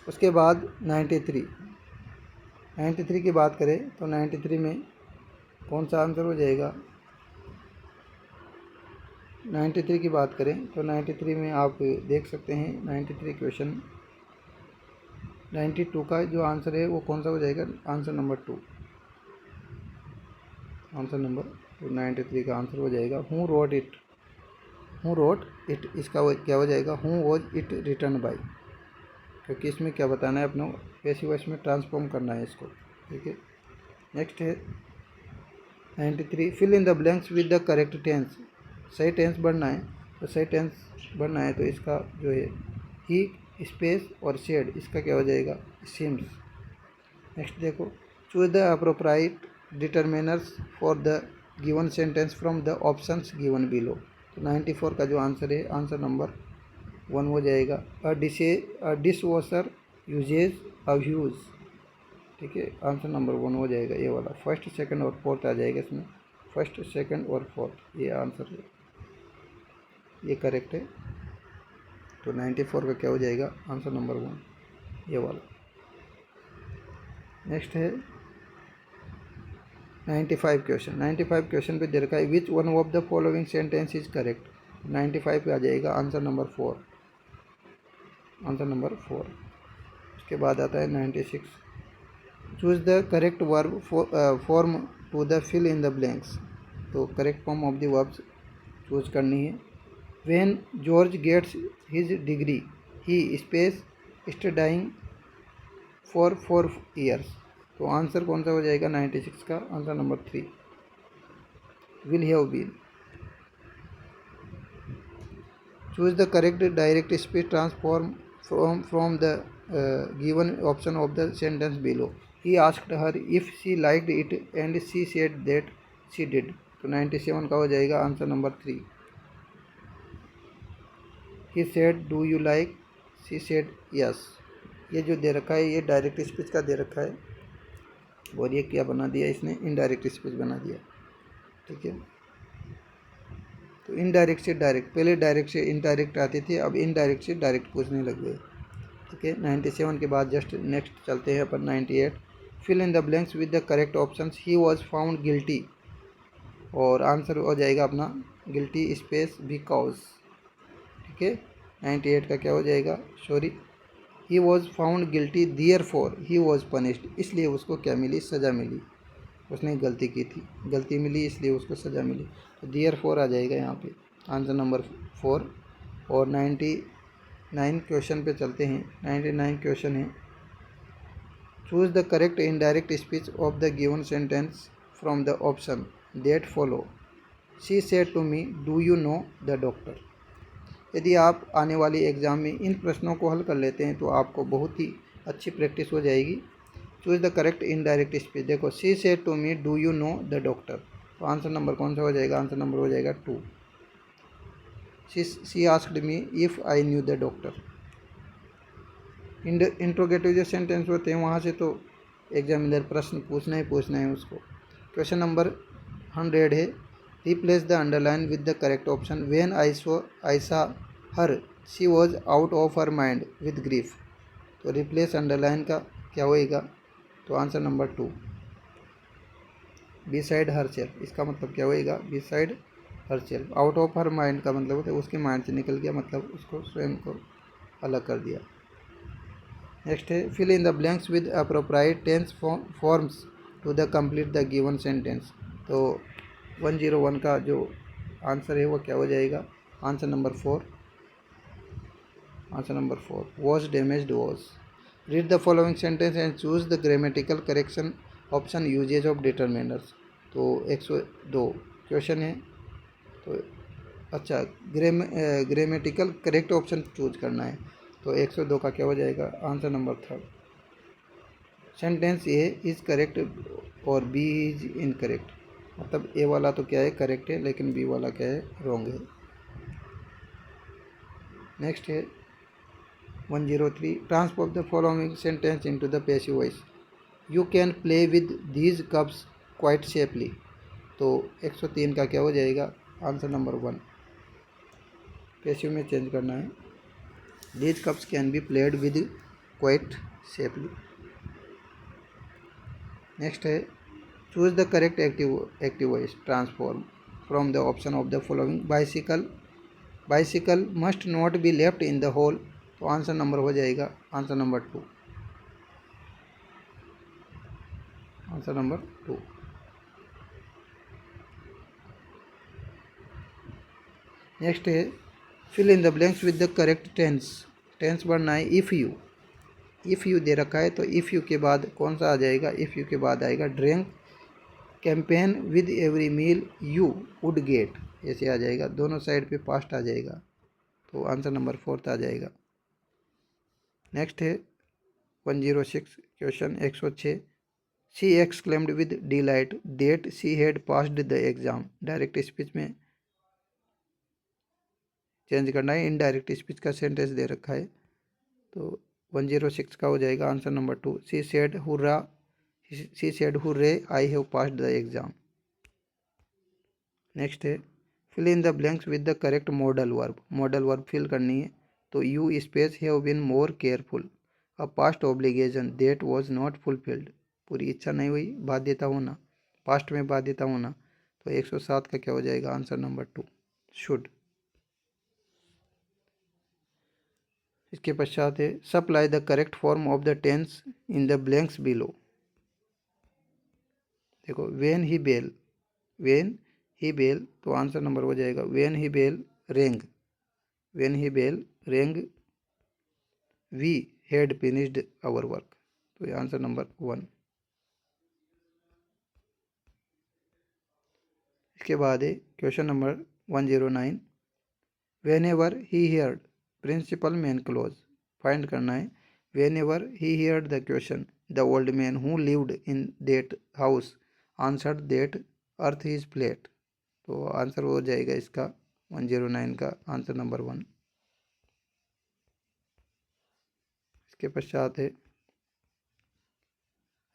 उसके बाद 93 की बात करें, तो 93 में कौन सा आंसर हो जाएगा, 93 की बात करें तो 93 में आप देख सकते हैं 93 क्वेश्चन 92 का जो आंसर है वो कौन सा हो जाएगा, आंसर नंबर 2। आंसर नंबर 93 का आंसर हो जाएगा हु रोट इट, इसका क्या हो जाएगा, who was it return by, क्योंकि इसमें क्या बताना है अपना पैसिव वॉइस में ट्रांसफॉर्म करना है इसको। ठीक है, नेक्स्ट है 93, fill in the blanks with the correct tense. सही टेंस बढ़ना है, तो सही टेंस बढ़ना है, तो इसका जो है ही स्पेस और शेड, इसका क्या हो जाएगा, सिम्स। नेक्स्ट देखो, choose the appropriate determiners for the given sentence from the options given below. तो 94 का जो आंसर है, आंसर नंबर 1 हो जाएगा, अ dish washer usage a huge. ठीक है, आंसर नंबर 1 हो जाएगा ये वाला, फर्स्ट सेकंड और फोर्थ आ जाएगा इसमें, फर्स्ट सेकंड और फोर्थ ये आंसर है, ये करेक्ट है। तो 94 का क्या हो जाएगा, आंसर नंबर 1 ये वाला। नेक्स्ट है 95 क्वेश्चन पे दे रखा है which one of the following sentence is correct. 95 पे आ जाएगा आंसर नंबर 4, आंसर नंबर 4। उसके बाद आता है 96, choose the correct verb form to the fill in the blanks. तो correct form of the verbs choose करनी है। When George gets his degree, he space studying for 4 years। तो answer कौन सा हो जाएगा 96 का, answer number 3, will have been। Choose the correct direct speech transform from the given option of the sentence below। He asked her if she liked it and she said that she did। तो 97 का हो जाएगा answer number 3। He said do you like, she said yes। ये जो दे रखा है ये direct speech का दे रखा है, और ये क्या बना दिया इसने, इनडायरेक्ट स्पीच बना दिया। ठीक है, तो इनडायरेक्ट से डायरेक्ट, पहले डायरेक्ट से इनडायरेक्ट आती थी, अब इनडायरेक्ट से डायरेक्ट पूछने लग गए। ठीक है, 97 के बाद जस्ट नेक्स्ट चलते हैं अपन 98, fill in the blanks with the correct options. He was found guilty, और आंसर हो जाएगा अपना गिल्टी स्पेस बिकॉज। ठीक है, 98 का क्या हो जाएगा, sorry, he was found guilty therefore he was punished, इसलिए उसको क्या मिली, सज़ा मिली, उसने गलती की थी, गलती मिली इसलिए उसको सज़ा मिली। तो देयरफॉर आ जाएगा यहाँ पे आंसर नंबर 4। और 99 क्वेश्चन पे चलते हैं। 99 क्वेश्चन है, choose the correct indirect speech of the given sentence from the option that follow. She said to me do you know the doctor. यदि आप आने वाली एग्ज़ाम में इन प्रश्नों को हल कर लेते हैं तो आपको बहुत ही अच्छी प्रैक्टिस हो जाएगी। Choose the correct indirect speech, देखो she said to me do you know the doctor, तो आंसर नंबर कौन सा हो जाएगा, आंसर नंबर हो जाएगा 2। She asked me if I knew the doctor. Interrogative जो सेंटेंस होते हैं वहाँ से तो एग्जामिनर प्रश्न पूछना ही पूछना है उसको। क्वेश्चन नंबर 100 है, replace the underline with the correct option. When I saw her she was out of her mind with grief. तो रिप्लेस अंडरलाइन का क्या होएगा, तो answer number 2, beside herself, इसका मतलब क्या होएगा, beside herself. Out of her mind का मतलब होता है उसके माइंड से निकल गया, मतलब उसको स्वयं को अलग कर दिया। नेक्स्ट है fill in the blanks with appropriate tense forms to the complete the given sentence. तो 101 का जो आंसर है वो क्या हो जाएगा? Answer number 4। Answer number 4 was damaged was. Read the following sentence and choose the grammatical correction option usages of determiners. तो 102 question है। तो अच्छा, ग्रामेटिकल करेक्ट ऑप्शन चूज करना है। तो 102 का क्या हो जाएगा? Answer number 3। Sentence A is correct और बी इज इनकरेक्ट। मतलब ए वाला तो क्या है? करेक्ट है, लेकिन बी वाला क्या है? रॉन्ग है। नेक्स्ट है 103 transpose the following sentence into the passive voice. You can play with these cups quite safely. तो 103 का क्या हो जाएगा? Answer number 1। पैसिव में चेंज करना है। These cups can be played with quite safely. Next है choose the correct active voice transform from the option of the following. Bicycle must not be left in the hall. तो answer number हो जाएगा answer number 2। Answer number 2। Next है fill in the blanks with the correct tense. Tense बढ़ना है if you they रखा है तो if you के बाद कौन सा आ जाएगा? इफ़ यू के बाद आएगा drink champagne with every meal you would get, ऐसे आ जाएगा। दोनों साइड पे पास्ट आ जाएगा। तो आंसर नंबर 4 आ जाएगा। नेक्स्ट है 106 question 106 she exclaimed with delight that she had passed the exam. Direct speech में चेंज करना है। इनडायरेक्ट स्पीच का सेंटेंस दे रखा है। तो 106 का हो जाएगा answer number 2। She said hurray I have passed the exam. Next है fill in the blanks with the correct modal verb. Modal verb fill करनी है। तो you space have been more careful a past obligation that was not fulfilled. पूरी इच्छा नहीं हुई, बाध्यता होना, पास्ट में बाध्यता होना। तो 107 का क्या हो जाएगा? Answer number 2 should. इसके पश्चात है supply the correct form of the tense in the blanks below. देखो वेन ही बेल तो आंसर नंबर हो जाएगा when he bell rang we had finished our work. तो ये आंसर नंबर 1। इसके बाद है question number 109 whenever he heard principal man close. Find करना है। Whenever he heard the question the old man who lived in that house answered that earth is flat. तो answer हो जाएगा इसका 109 का आंसर नंबर 1। इसके पश्चात है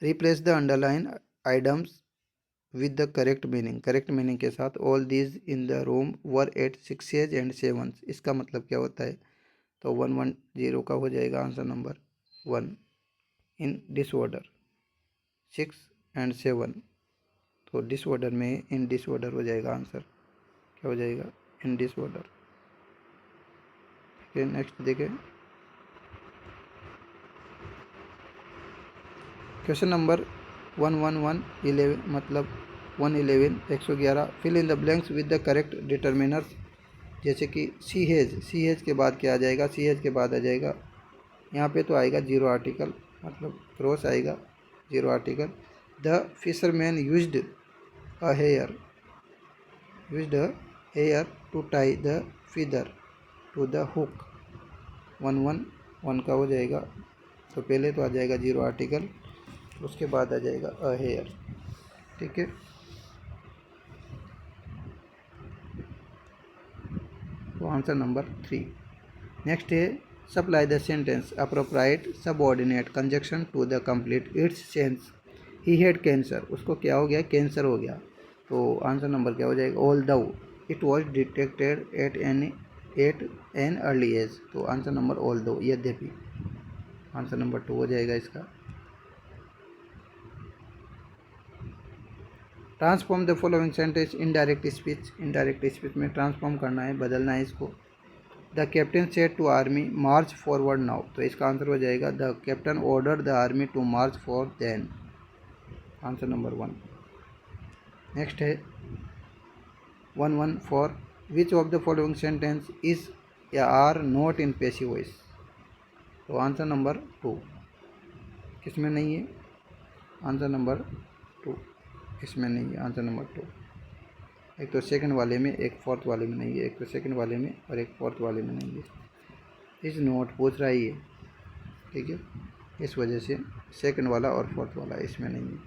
replace the underline items with the correct meaning के साथ। All these in the room were at 6s and 7s। इसका मतलब क्या होता है? तो 110 का हो जाएगा answer number 1 in disorder 6 and 7। तो डिसऑर्डर में इन डिसऑर्डर हो जाएगा आंसर। क्या हो जाएगा? In disorder. ठीक है, नेक्स्ट देखें क्वेश्चन नंबर 111 मतलब 111 fill in the blanks with the correct determiners. जैसे कि सी हेज के बाद क्या आ जाएगा? सी हेज के बाद आ जाएगा यहाँ पे तो आएगा जीरो आर्टिकल, मतलब क्रॉस आएगा zero article. The fisherman used a hair to tie the feather to the hook. 111 का हो जाएगा। तो पहले तो आ जाएगा जीरो आर्टिकल, उसके बाद आ जाएगा अ हेयर। ठीक है, तो आंसर नंबर 3। नेक्स्ट है supply the sentence appropriate subordinate conjunction to the complete its sense. He had cancer, उसको क्या हो गया? कैंसर हो गया। तो आंसर नंबर क्या हो जाएगा? Although it was detected at an early age. तो आंसर नंबर ऑल दो, यद्यपि। आंसर नंबर 2 हो जाएगा इसका। Transform the following sentence indirect speech में ट्रांसफॉर्म करना है, बदलना है इसको। The captain said to army march forward now, तो इसका आंसर हो जाएगा the captain order the army to march for then, answer number 1। Next है 114, which of the following sentence is या are not in passive voice, तो answer number 2 किसमें नहीं है, आंसर नंबर 2 इसमें नहीं है, आंसर नंबर 2। एक तो सेकंड वाले में, एक फोर्थ वाले में नहीं है, एक तो सेकंड वाले में और एक फोर्थ वाले में नहीं है। इस नोट पूछ रहा ही है, ठीक है, इस वजह से सेकंड वाला और फोर्थ वाला इसमें नहीं है।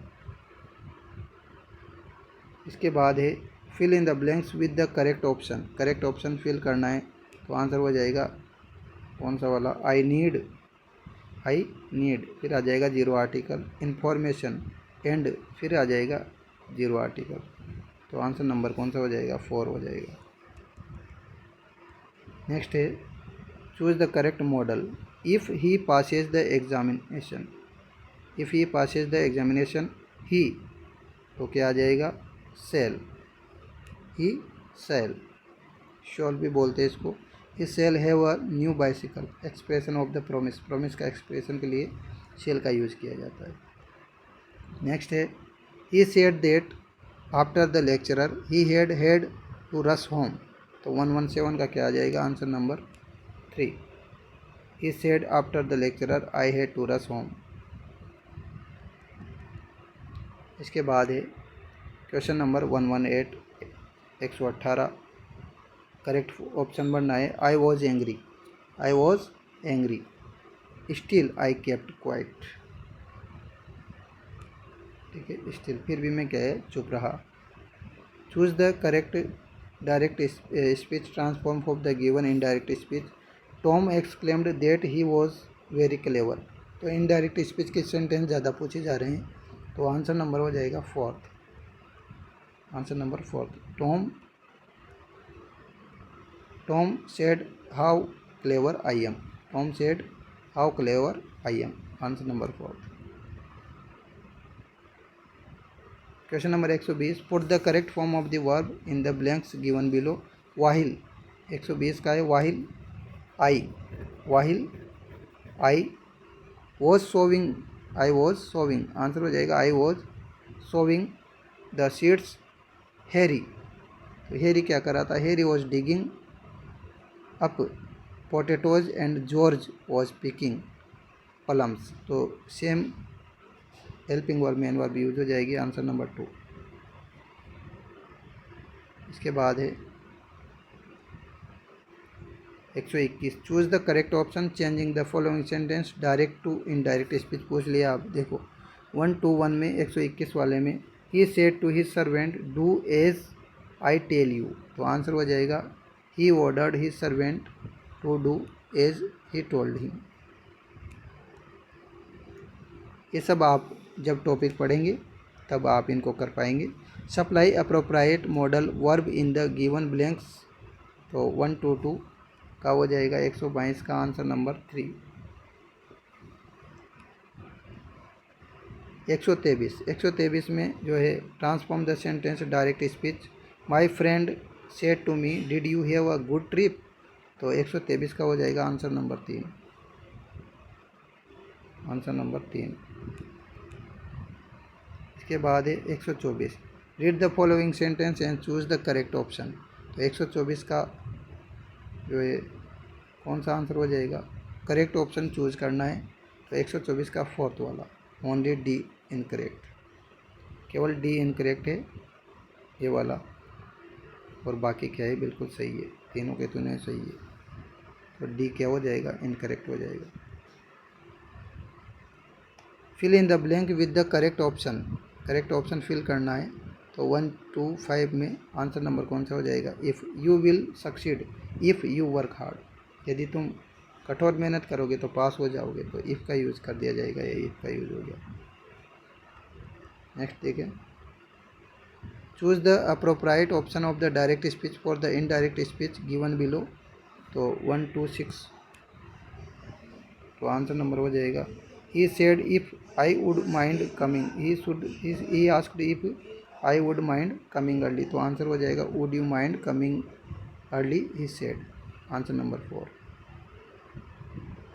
इसके बाद है fill in the blanks with the correct option, correct option fill करना है, तो आंसर हो जाएगा कौन सा वाला, आई नीड, फिर आ जाएगा जीरो आर्टिकल, इन्फॉर्मेशन एंड फिर आ जाएगा जीरो आर्टिकल, तो आंसर नंबर कौन सा हो जाएगा, 4 हो जाएगा। नेक्स्ट है choose the correct modal, if he passes the examination, if he passes the examination he, तो क्या आ जाएगा, सेल, ही सेल, शॉल भी बोलते हैं इसको। He shall have a new bicycle, expression of the promise, promise का एक्सप्रेशन के लिए सेल का यूज़ किया जाता है। नेक्स्ट है he said that after the lecturer he had to rush home, तो 117 का क्या आ जाएगा, answer number 3। He said after the lecturer I had to rush home. इसके बाद है क्वेश्चन नंबर 118, 118, करेक्ट ऑप्शन बनना है I was angry, I was angry still I kept quite, ठीक है, स्टिल फिर भी मैं क्या है, चुप रहा। Choose the correct direct speech transform of the given indirect speech, Tom exclaimed that he was very clever, तो इनडायरेक्ट स्पीच के सेंटेंस ज़्यादा पूछे जा रहे हैं, तो आंसर नंबर हो जाएगा 4, answer number 4। Tom said how clever I am, Tom said how clever I am, answer number 4। Question number 120, put the correct form of the verb in the blanks given below, while 120 का है, while I was sowing, I was sowing, answer हो जाएगा I was sowing the seeds Harry, तो Harry क्या कर रहा था, Harry was digging up potatoes and George was picking plums, तो same helping verb main verb use हो जाएगी, आंसर नंबर 2। इसके बाद है 121, choose the correct option changing the following sentence direct to indirect speech पूछ लिया। आप देखो 121 में 121 वाले में he said to his servant do as I tell you, तो आंसर हो जाएगा he ordered his servant to do as he told him. ये सब आप जब टॉपिक पढ़ेंगे तब आप इनको कर पाएंगे। Supply appropriate modal verb in the given blanks, तो 122 का हो जाएगा 122 का आंसर नंबर 3। 123 में जो है transform the sentence direct speech, my friend said to me did you have a good trip, तो 123 का हो जाएगा आंसर नंबर 3, आंसर नंबर 3। इसके बाद है 124, read the following sentence and choose the correct option, तो 124 का जो है कौन सा आंसर हो जाएगा, करेक्ट ऑप्शन चूज करना है, तो 124 का फोर्थ वाला, ओनली डी इनकरेक्ट, केवल डी इनकरेक्ट है ये वाला, और बाकी क्या है बिल्कुल सही है, तीनों के तीनों सही है, तो डी क्या हो जाएगा, इनकरेक्ट हो जाएगा। Fill in the blank with the correct option, correct option fill करना है, तो 125 में आंसर नंबर कौन सा हो जाएगा, if you will succeed if you work hard, यदि तुम कठोर मेहनत करोगे तो पास हो जाओगे, तो इफ़ का यूज़ कर दिया जाएगा, ये इफ़ का यूज़ हो गया। नेक्स्ट देखें, choose the appropriate option of the direct speech for the indirect speech given below, तो 126, तो आंसर नंबर हो जाएगा he said if I would mind coming, he asked if I would mind coming early, तो answer हो जाएगा would you mind coming early, he said, answer number 4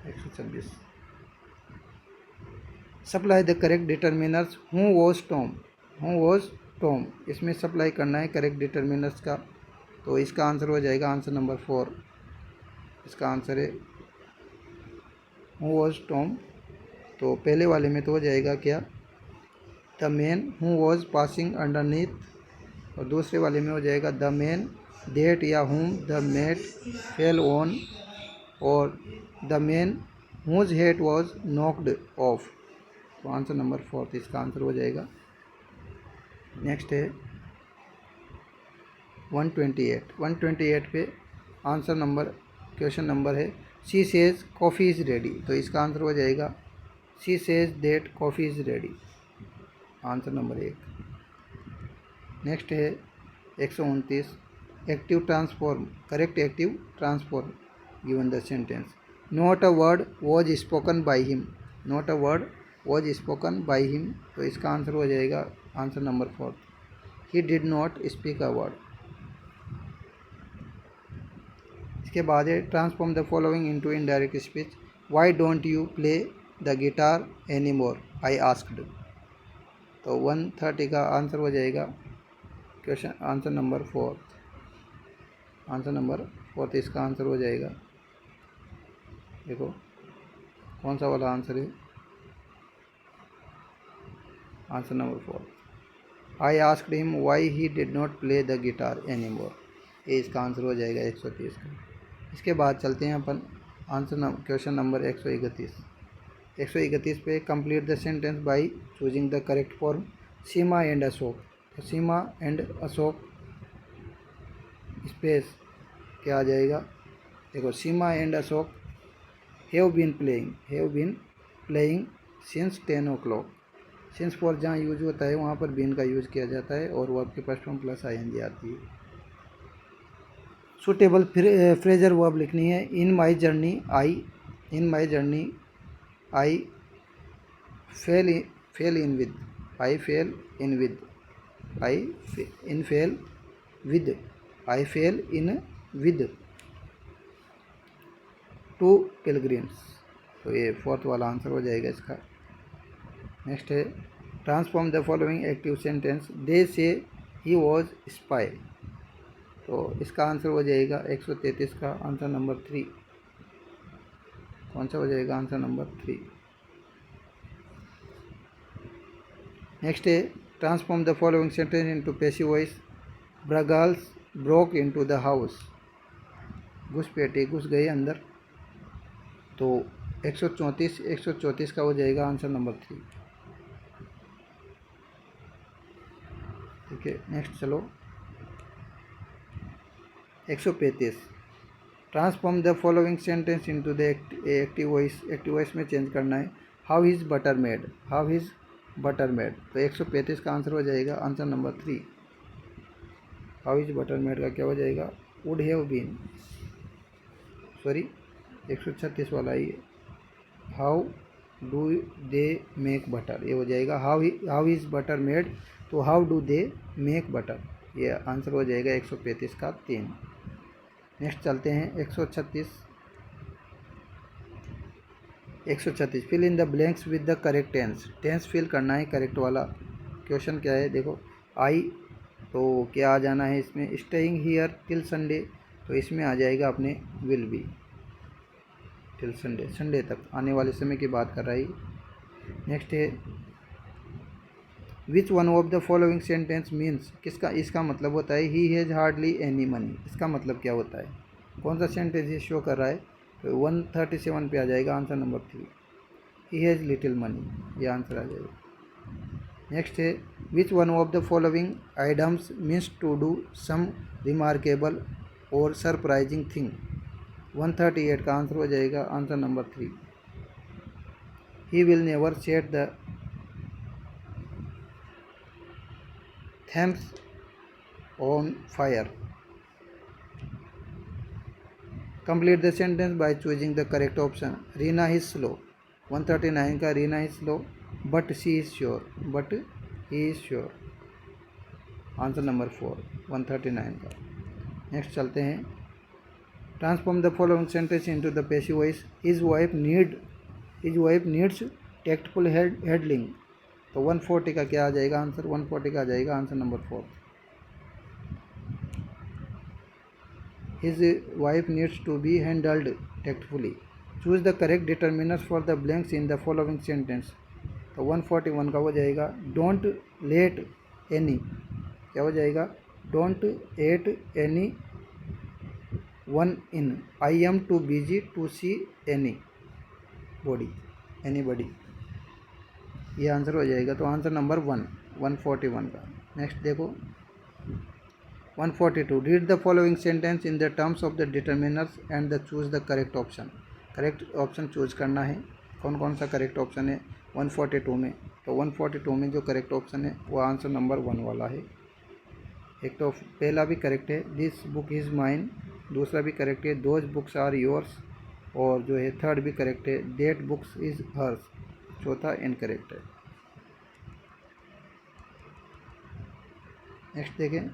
126। Supply the correct determiners who was Tom, इसमें supply करना है correct determiners का, तो इसका answer हो जाएगा आंसर नंबर 4। इसका आंसर है हु वॉज टॉम। तो पहले वाले में तो हो जाएगा क्या, the man who was passing underneath, और दूसरे वाले में हो जाएगा द मैन दैट या whom the mate fell on, और the man whose head was knocked off. तो आंसर नंबर 4 इसका आंसर हो जाएगा। नेक्स्ट है 128 पे आंसर नंबर, क्वेश्चन नंबर है she says coffee is ready, तो इसका आंसर हो जाएगा she says that coffee is ready, answer number 1। Next है 129 active transform, correct active transform given the sentence, not a word was spoken by him, not a word was spoken by him, तो इसका answer हो जाएगा answer number 4 he did not speak a word. इसके बाद है transform the following into indirect speech, why don't you play the guitar any more I asked, तो 130 का answer हो जाएगा question answer number 4, answer number 4 इसका आंसर हो जाएगा। देखो कौन सा वाला आंसर है, answer number 4, I asked him why he did not play the guitar any more, ये इसका आंसर हो जाएगा 130 का। इसके बाद चलते हैं अपन आंसर क्वेश्चन नंबर 131 पे complete the sentence by choosing the correct form, Seema and Ashok, तो सीमा एंड अशोक स्पेस क्या आ जाएगा, देखो Seema and Ashok have been playing since 10 o'clock, since for जहाँ यूज होता है वहाँ पर बीन का यूज किया जाता है और वर्ब के फर्स्ट फॉर्म प्लस आईएनजी आती है। सुटेबल फ्रेजर वर्ब लिखनी है, in my journey I fell in with, I fell in with two pilgrims, तो ये 4th वाला आंसर हो जाएगा इसका। नेक्स्ट है transform the following active sentence, they say he was spy, तो इसका आंसर हो जाएगा 133 का आंसर नंबर 3, कौन सा हो जाएगा आंसर नंबर 3। नेक्स्ट है transform the following sentence into passive voice, burglars broke into the house, घुसपैठे घुस गए अंदर, तो 134 का हो जाएगा आंसर नंबर 3, ठीक है। नेक्स्ट चलो 135 transform the following sentence into the active voice में चेंज करना है, हाउ इज़ बटर मेड, तो 135 का आंसर हो जाएगा answer number 3, how is butter made का क्या हो जाएगा, वुड हैव बीन, सॉरी 136 वाला ही, how do they make butter, ये हो जाएगा हाउ इज़ बटर मेड, तो how do they make butter, ये आंसर हो जाएगा 135 का 3। नेक्स्ट चलते हैं 136 fill in the blanks with the correct tense fill करना है करेक्ट वाला। क्वेश्चन क्या है, देखो आई, तो क्या आ जाना है इसमें, स्टेइंग हियर टिल संडे, तो इसमें आ जाएगा अपने विल बी टिल संडे तक आने वाले समय की बात कर रहा है। नेक्स्ट है which one of the following sentence means, इसका मतलब होता है he has hardly any money, इसका मतलब क्या होता है, कौन सा सेंटेंस ये शो कर रहा है, तो 137 पे आ जाएगा answer number 3, he has little money, ये आंसर आ जाएगा। नेक्स्ट है which one of the following items means to do some remarkable और सरप्राइजिंग थिंग, 138 का आंसर हो जाएगा answer number 3, he will never set the Thames on fire, complete the sentence by choosing the correct option, Reena is slow, 139 का Reena is slow, but she is sure, but he is sure, answer number 4 139 का। Next चलते हैं transform the following sentence into the passive voice. His wife needs tactful handling. तो 140 का क्या आ जाएगा answer? 140 का आ जाएगा answer number 4। His wife needs to be handled tactfully. Choose the correct determiners for the blanks in the following sentence. तो 141 का हो जाएगा डोंट लेट एनी। क्या हो जाएगा? Don't eat anyone in. I am too busy to see anybody. ये answer हो जाएगा। तो आंसर नंबर 141 का। नेक्स्ट देखो 142। Read the following sentence in the terms of the determiners and the choose the correct option. Correct option choose करना है। कौन कौन सा करेक्ट ऑप्शन है 142 में? तो 142 में जो करेक्ट ऑप्शन है वो आंसर नंबर 1 वाला है। एक तो पहला भी करेक्ट है, दिस बुक इज़ माइन। दूसरा भी करेक्ट है, दोज बुक्स आर योर्स। और जो है थर्ड भी करेक्ट है, दैट बुक्स इज़ हर्स। चौथा इनकरेक्ट है। नेक्स्ट देखें,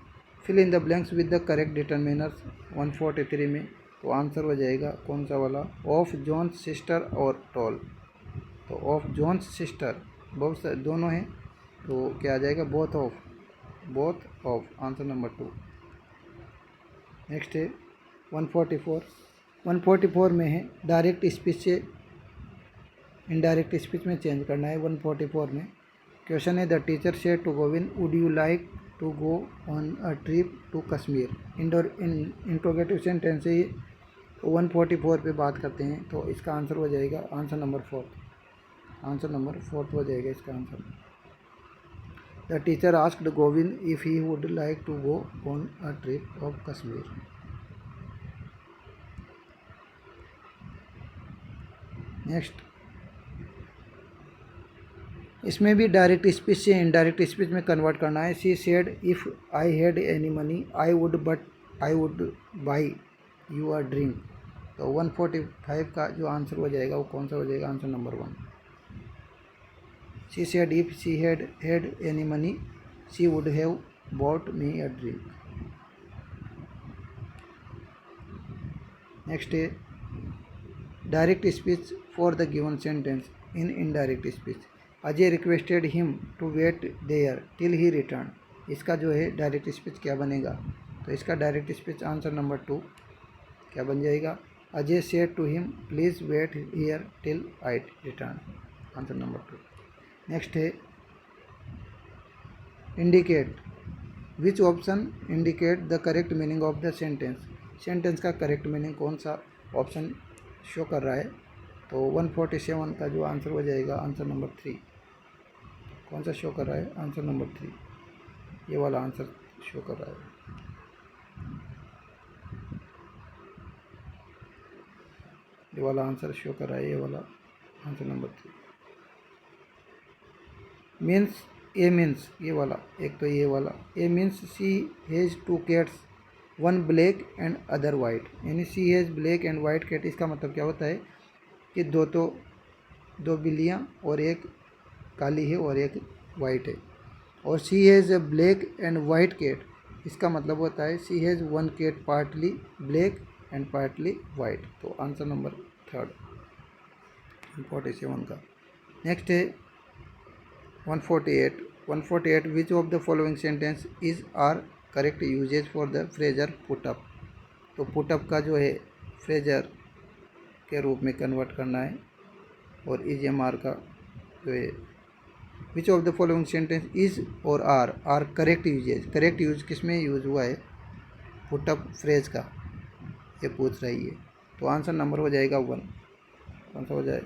fill in the blanks with the correct determiners 143 में। तो आंसर हो जाएगा कौन सा वाला? ऑफ जॉन्स सिस्टर और टॉल। तो ऑफ जॉन्स सिस्टर बहुत दोनों हैं, तो क्या आ जाएगा? Both of answer number 2। Next है 144 में है डायरेक्ट स्पीच से इनडायरेक्ट स्पीच में चेंज करना है। 144 में क्वेश्चन है the teacher said to Govind would you like to go on a trip to Kashmir. Interrogative sentence है ये। तो 144 पे बात करते हैं, तो इसका आंसर हो जाएगा आंसर नंबर 4। आंसर नंबर 4 हो जाएगा इसका answer. The teacher asked Govind if he would like to go on a trip of Kashmir. Next, इसमें भी डायरेक्ट स्पीच से इनडायरेक्ट स्पीच में कन्वर्ट करना है। She said if I had any money I would buy you a drink. तो 145 का जो answer हो जाएगा वो कौन सा हो जाएगा? Answer number 1। She said if she had any money she would have bought me a drink. Next है direct speech for the given sentence in indirect speech. Ajay requested him to wait there till he return. इसका जो है direct speech क्या बनेगा? तो इसका direct speech answer number 2 क्या बन जाएगा? Ajay said to him please wait here till I return. Answer number 2। Next है indicate. Which option indicate the correct meaning of the sentence. Sentence का करेक्ट मीनिंग कौन सा ऑप्शन शो कर रहा है? तो 147 का जो आंसर हो जाएगा आंसर नंबर 3। कौन सा शो कर रहा है? Answer number 3। ये वाला आंसर शो कर रहा है। ये वाला आंसर शो कर रहा है, ये वाला answer number 3। Means A means ये वाला, एक तो ये वाला A means she has 2 cats one black and other white. यानी she has black and white cat. इसका मतलब क्या होता है कि दो बिल्लियाँ और एक काली है और एक वाइट है। और she has a black and white cat, इसका मतलब होता है she has one cat partly black and partly white. तो आंसर नंबर 3 147 का। नेक्स्ट है 148 which of the following sentence is are correct usages for the phrase put up. तो put up का जो है फ्रेजर के रूप में कन्वर्ट करना है। और EGMR का जो है which of the following sentence is और are correct usage. Correct use किस में यूज हुआ है? पुटअप फ्रेज का ये पूछ रही है। तो आंसर नंबर हो जाएगा 1। कौन सा हो जाए?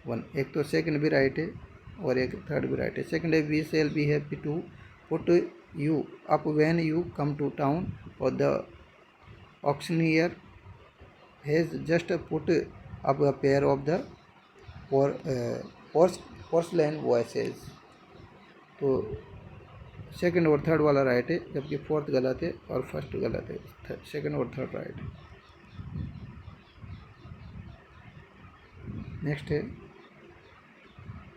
1। एक तो सेकंड भी राइट है और एक थर्ड भी राइट है। सेकंड है we shall be happy to put you up when you come to town. और the auctioneer has just put up a pair of the porcelain vases. तो सेकंड और थर्ड वाला राइट है, जबकि fourth गलत है और फर्स्ट गलत है। सेकंड और थर्ड राइट है। नेक्स्ट है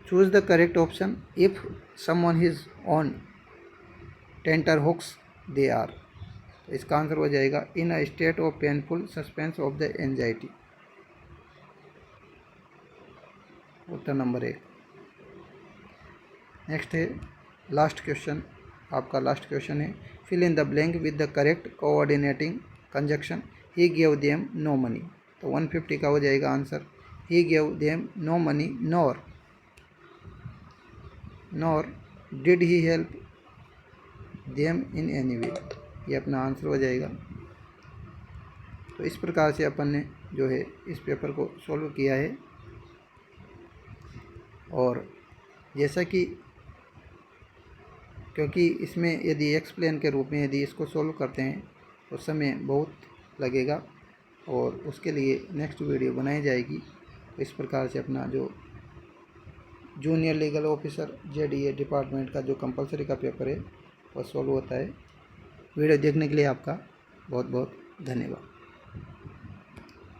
choose the correct option if someone is on tenterhooks they are. तो इसका आंसर हो जाएगा in a state of painful suspense of the anxiety, उत्तर नंबर 1। नेक्स्ट है लास्ट क्वेश्चन, आपका लास्ट क्वेश्चन है fill in the blank with the correct coordinating conjunction he give them no money. तो 150 का हो जाएगा answer he give them no money nor did he help them in any way, ये अपना answer हो जाएगा। तो इस प्रकार से अपन ने जो है इस पेपर को सॉल्व किया है। और जैसा कि क्योंकि इसमें यदि एक्सप्लेन के रूप में यदि इसको सॉल्व करते हैं तो समय बहुत लगेगा और उसके लिए नेक्स्ट वीडियो बनाई जाएगी। तो इस प्रकार से अपना जो junior legal officer JDA department का जो कंपलसरी का पेपर है वो सॉल्व होता है। वीडियो देखने के लिए आपका बहुत बहुत धन्यवाद।